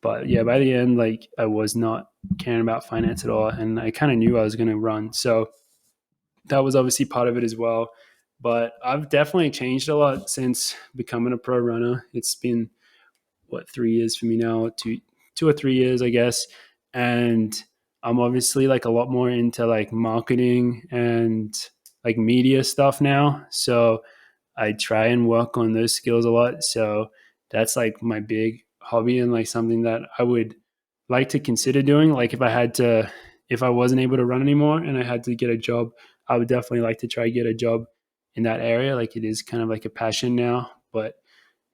But yeah, by the end, like I was not caring about finance at all, and I kind of knew I was going to run. So that was obviously part of it as well. But I've definitely changed a lot since becoming a pro runner. It's been 3 years for me now, 2 or 3 years, I guess. And I'm obviously like a lot more into like marketing and like media stuff now. So I try and work on those skills a lot. So that's like my big hobby and like something that I would like to consider doing. Like if I wasn't able to run anymore and I had to get a job, I would definitely like to try get a job in that area. Like it is kind of like a passion now. But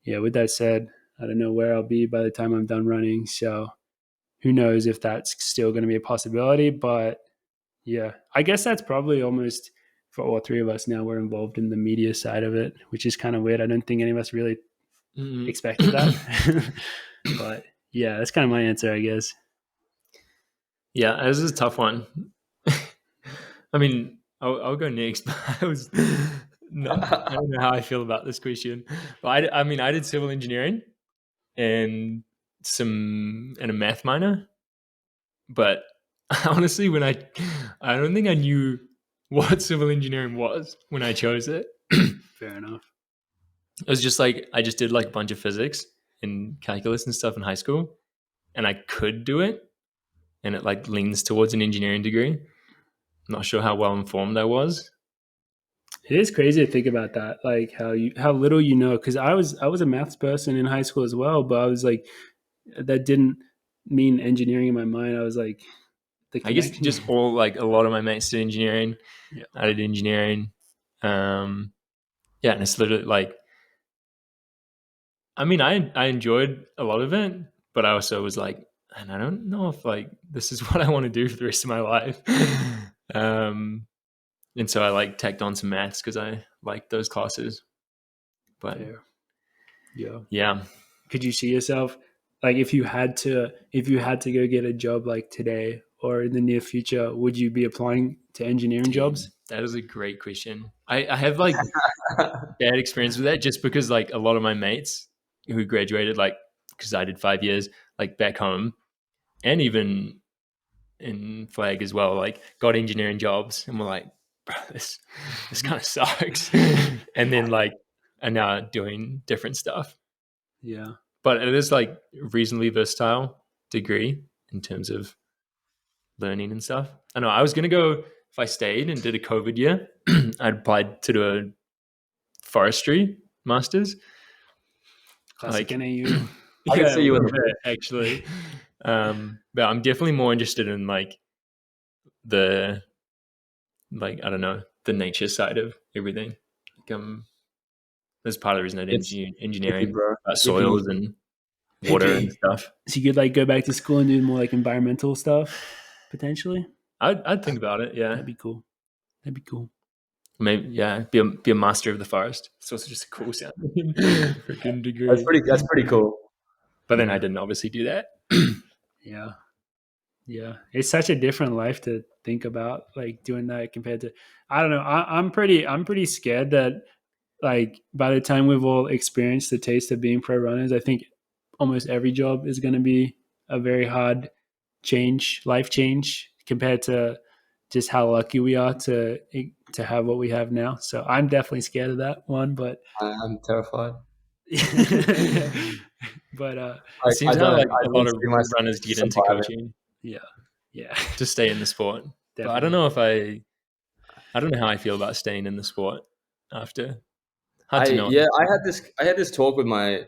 yeah, with that said, I don't know where I'll be by the time I'm done running. So who knows if that's still going to be a possibility. But yeah, I guess that's probably almost for all three of us now. We're involved in the media side of it, which is kind of weird. I don't think any of us really expected that. But yeah, that's kind of my answer, I guess. Yeah, this is a tough one. I mean, I'll go next. I don't know how I feel about this question. But I mean, I did civil engineering and a math minor. But honestly, I don't think I knew what civil engineering was when I chose it. Fair enough. It was just like I just did like a bunch of physics and calculus and stuff in high school, and I could do it, and it like leans towards an engineering degree. I'm not sure how well informed I was. It is crazy to think about that, like how little you know. Because I was a maths person in high school as well, but I was like, that didn't mean engineering in my mind. I was like, I guess just a lot of my mates did engineering. Yeah. I did engineering. And it's literally like, I mean, I enjoyed a lot of it, but I also was like, and I don't know if like this is what I want to do for the rest of my life. And so I like tacked on some maths because I liked those classes. But yeah. could you see yourself like if you had to go get a job like today or in the near future, would you be applying to engineering jobs? That is a great question. I have like bad experience with that just because like a lot of my mates who graduated like because I did 5 years like back home and even in flag as well, like got engineering jobs and we're like, bro, this kind of sucks. And then like are now doing different stuff. Yeah. But it is like reasonably versatile degree in terms of learning and stuff. I know I was gonna go if I stayed and did a COVID year, I'd applied to do a forestry masters. Classic Like NAU. I can see you in the bit, actually. But I'm definitely more interested in like the like I don't know the nature side of everything. Like, that's part of the reason I did It's hippie, engineering bro. about Hippie. soils and water and stuff. So you could like go back to school and do more like environmental stuff potentially. I'd think about it. Yeah, That'd be cool. That'd be cool. maybe be a master of the forest. It's also just a cool sounding freaking degree. That's pretty cool. But then I didn't obviously do that. Yeah. Yeah. It's such a different life to think about like doing that compared to I don't know. I'm pretty scared that like by the time we've all experienced the taste of being pro runners, I think almost every job is gonna be a very hard life change compared to just how lucky we are to have what we have now. So I'm definitely scared of that one, but I'm terrified. but it seems how like a lot of see myself runners get into surviving. coaching yeah, to stay in the sport. But I don't know if I don't know how I feel about staying in the sport after. Hard to know. I had this talk with my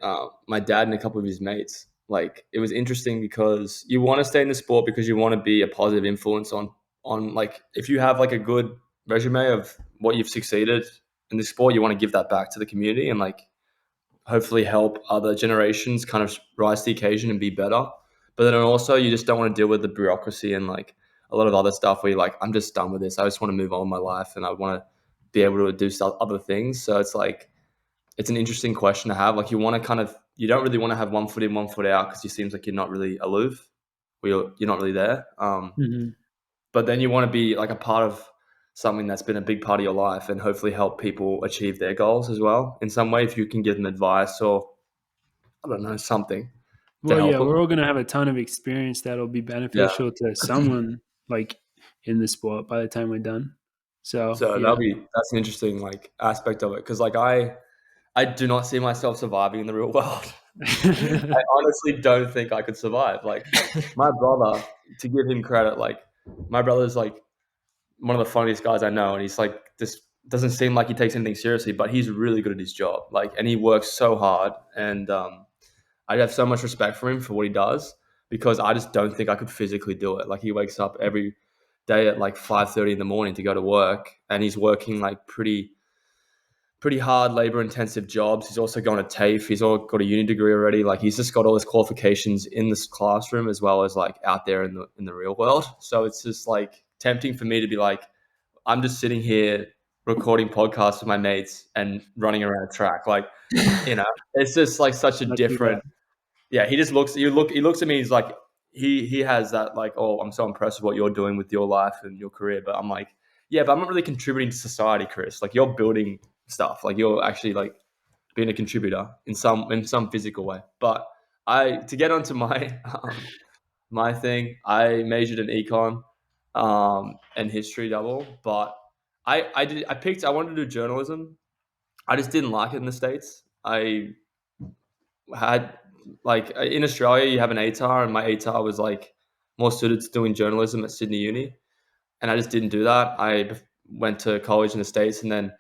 dad and a couple of his mates. Like it was interesting because you want to stay in the sport because you want to be a positive influence on like if you have like a good resume of what you've succeeded in the sport, you want to give that back to the community and like hopefully help other generations kind of rise to the occasion and be better. But then also you just don't want to deal with the bureaucracy and like a lot of other stuff where you're like, I'm just done with this. I just want to move on in my life and I want to be able to do other things. So it's like, it's an interesting question to have. Like you want to kind of, you don't really want to have 1 foot in, 1 foot out because it seems like you're not really aloof. You're not really there. But then you want to be like a part of something that's been a big part of your life and hopefully help people achieve their goals as well in some way. If you can give them advice or I don't know, something to well, help yeah, them. we're all going to have a ton of experience that'll be beneficial to someone like in the sport by the time we're done. So yeah. That's an interesting like aspect of it. Cause like I do not see myself surviving in the real world. I honestly don't think I could survive. Like my brother, to give him credit, like my brother's like one of the funniest guys I know, and he's like this doesn't seem like he takes anything seriously, but he's really good at his job. Like, and he works so hard, and I have so much respect for him for what he does because I just don't think I could physically do it. Like he wakes up every day at like 5:30 in the morning to go to work, and he's working like pretty hard labor intensive jobs. He's also gone to TAFE. He's all got a uni degree already. Like he's just got all his qualifications in this classroom as well as like out there in the real world. So it's just like tempting for me to be like, I'm just sitting here recording podcasts with my mates and running around a track. Like, you know, it's just like such a different. Yeah, he just looks. He looks at me. He's like, he has that like, oh, I'm so impressed with what you're doing with your life and your career. But I'm like, yeah, but I'm not really contributing to society, Chris. Like you're building stuff. Like you're actually like being a contributor in some physical way. But to get onto my my thing, I majored in econ and history double, but I wanted to do journalism. I just didn't like it in the States. I had like in Australia you have an ATAR and my ATAR was like more suited to doing journalism at Sydney Uni, and I just didn't do that. I went to college in the States and then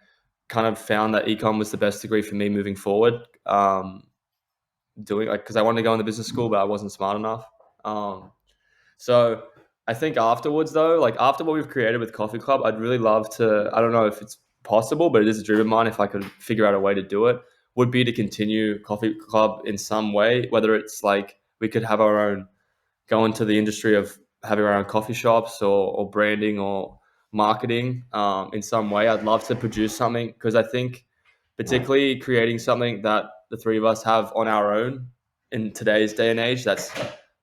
kind of found that econ was the best degree for me moving forward. Doing like because I wanted to go into business school, but I wasn't smart enough. So I think afterwards though, like after what we've created with Coffee Club, I'd really love to. I don't know if it's possible, but it is a dream of mine. If I could figure out a way to do it, would be to continue Coffee Club in some way, whether it's like we could have our own, go into the industry of having our own coffee shops or branding or marketing in some way. I'd love to produce something because I think particularly creating something that the three of us have on our own in today's day and age that's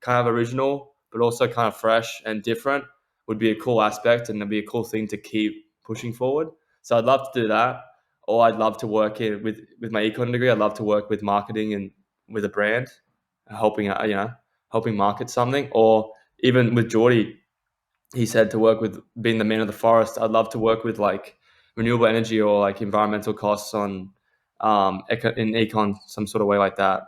kind of original, but also kind of fresh and different would be a cool aspect, and it'd be a cool thing to keep pushing forward. So I'd love to do that, or I'd love to work with my econ degree. I'd love to work with marketing and with a brand, helping helping market something, or even with Geordie, he said to work with being the man of the forest. I'd love to work with like renewable energy or like environmental costs on in econ, some sort of way like that.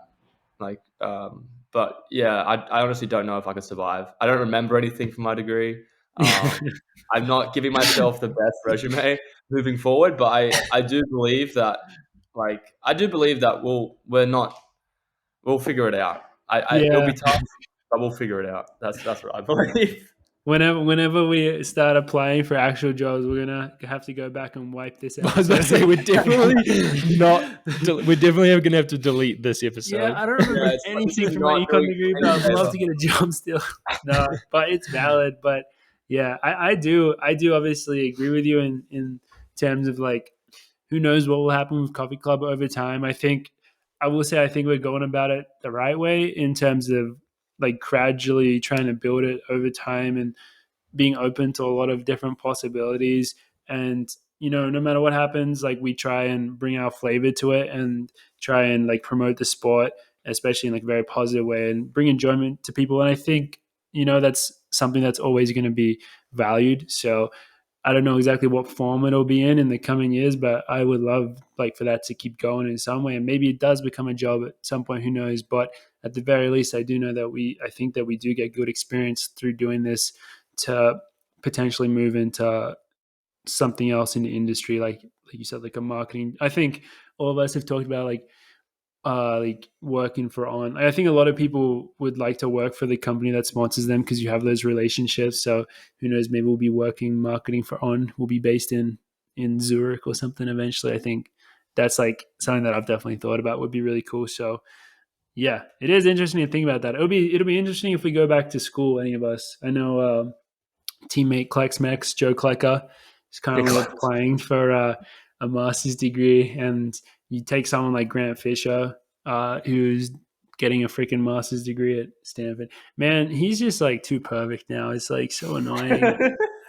Like, but yeah, I honestly don't know if I could survive. I don't remember anything from my degree. I'm not giving myself the best resume moving forward, but I do believe that we'll figure it out. It'll Yeah. be tough, but we'll figure it out. That's what I believe. Whenever we start applying for actual jobs, we're gonna have to go back and wipe this I was about to say we're definitely gonna have to delete this episode. Yeah, I don't remember anything from my econ degree, but I'd love to get a job still. No, but it's valid. But yeah, I do obviously agree with you in terms of like, who knows what will happen with Coffee Club over time. I think we're going about it the right way in terms of like gradually trying to build it over time and being open to a lot of different possibilities. And no matter what happens, like, we try and bring our flavor to it and try and like promote the sport, especially in like a very positive way, and bring enjoyment to people. And I think that's something that's always going to be valued. So I don't know exactly what form it'll be in the coming years, but I would love like for that to keep going in some way. And maybe it does become a job at some point, who knows? But at the very least, I do know that I think that we do get good experience through doing this to potentially move into something else in the industry. Like you said, like a marketing. I think all of us have talked about like working for On. I think a lot of people would like to work for the company that sponsors them because you have those relationships. So who knows, maybe we'll be working marketing for On. We'll be based in Zurich or something eventually. I think that's like something that I've definitely thought about would be really cool. So yeah, it is interesting to think about that. It'll be interesting if we go back to school, any of us. I know teammate Klex Mex, Joe Klecker, is currently applying for a master's degree, and you take someone like Grant Fisher, who's getting a freaking master's degree at Stanford. Man, he's just like too perfect now. It's like so annoying.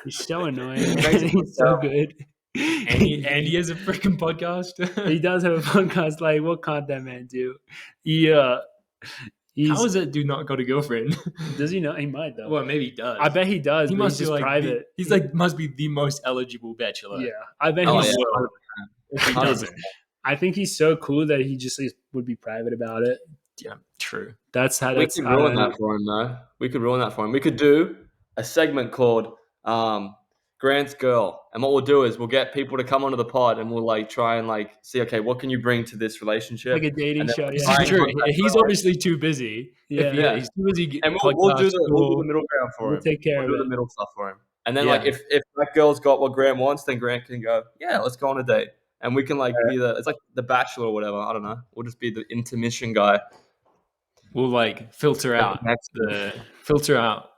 He's so annoying. He's so good. And he has a freaking podcast. He does have a podcast. Like, what can't that man do? How is that dude not got a girlfriend? Does he not? He might though. Well, maybe he does. I bet he does. He must be just like private. He's like must be the most eligible bachelor. Yeah, I bet Oh, he's. yeah. If he doesn't, I think he's so cool that he just would be private about it. yeah, true. That's how. We could ruin that for him, though. We could ruin that for him. We could do a segment called Grant's Girl, and what we'll do is we'll get people to come onto the pod, and we'll like try and like see, okay, what can you bring to this relationship? Like a dating show. This Yeah, is true. He's obviously too busy. Yeah. He's too busy. And we'll do the middle ground for him. We'll take care of do the it. middle stuff for him. And then Yeah. like if that girl's got what Grant wants, then Grant can go, yeah, let's go on a date. And we can like be it's like the Bachelor or whatever. I don't know. We'll just be the intermission guy. We'll like filter out what Filter out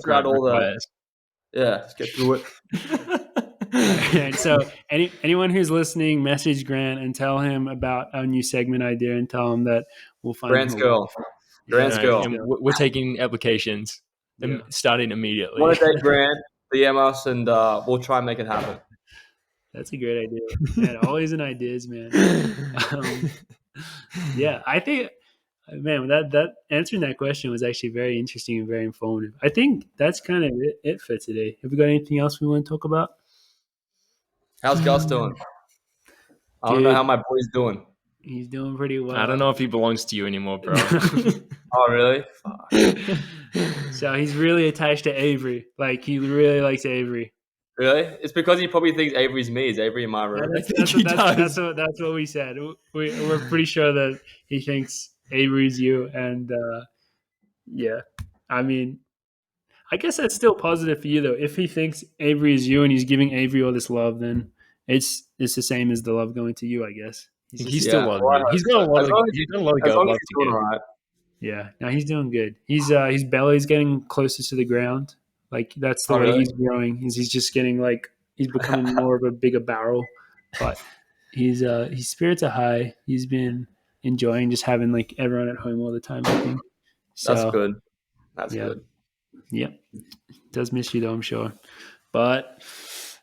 Grant all requires. Yeah, let's get through it. And so anyone who's listening, message Grant and tell him about our new segment idea, and tell him that we'll find Grant's him. Girl. Grant's Girl. And we're taking applications starting immediately. Want to date Grant? DM us and we'll try and make it happen. That's a great idea. Man, always in ideas, man. Yeah, I think, man, that answering that question was actually very interesting and very informative. I think that's kind of it for today. Have we got anything else we want to talk about? How's Gus doing? I don't know how my boy's doing. He's doing pretty well. I don't know if he belongs to you anymore, bro. Oh, really? So he's really attached to Avery. Like, he really likes Avery. Really? It's because he probably thinks Avery's me. Is Avery in my room? That's what we said. We're pretty sure that he thinks Avery's you. And yeah, I mean, I guess that's still positive for you, though. If he thinks Avery is you and he's giving Avery all this love, then it's the same as the love going to you, I guess. He still loves you. He's got a lot of love to give. Right. Yeah, no, he's doing good. His belly's getting closer to the ground. Like, that's the way really? he's growing. He's just getting like, he's becoming more of a bigger barrel. But his spirits are high. He's been enjoying just having like everyone at home all the time, I think. That's So good. That's yeah, good. yeah, does miss you though, I'm sure. But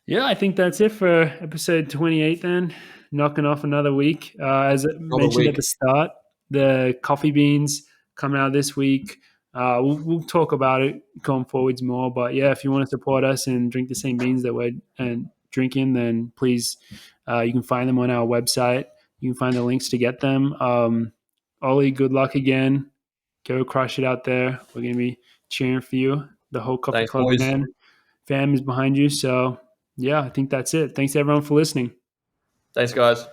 yeah, I think that's it for episode 28 then. Knocking off another week. As I mentioned at week. the start, the coffee beans coming out this week. We'll talk about it going forwards more. But yeah, if you want to support us and drink the same beans that we're drinking, then please, you can find them on our website. You can find the links to get them. Ollie, good luck again. Go crush it out there. We're going to be cheering for you. The whole Coffee Thanks, Club boys. fam is behind you. So, yeah, I think that's it. Thanks, everyone, for listening. Thanks, guys.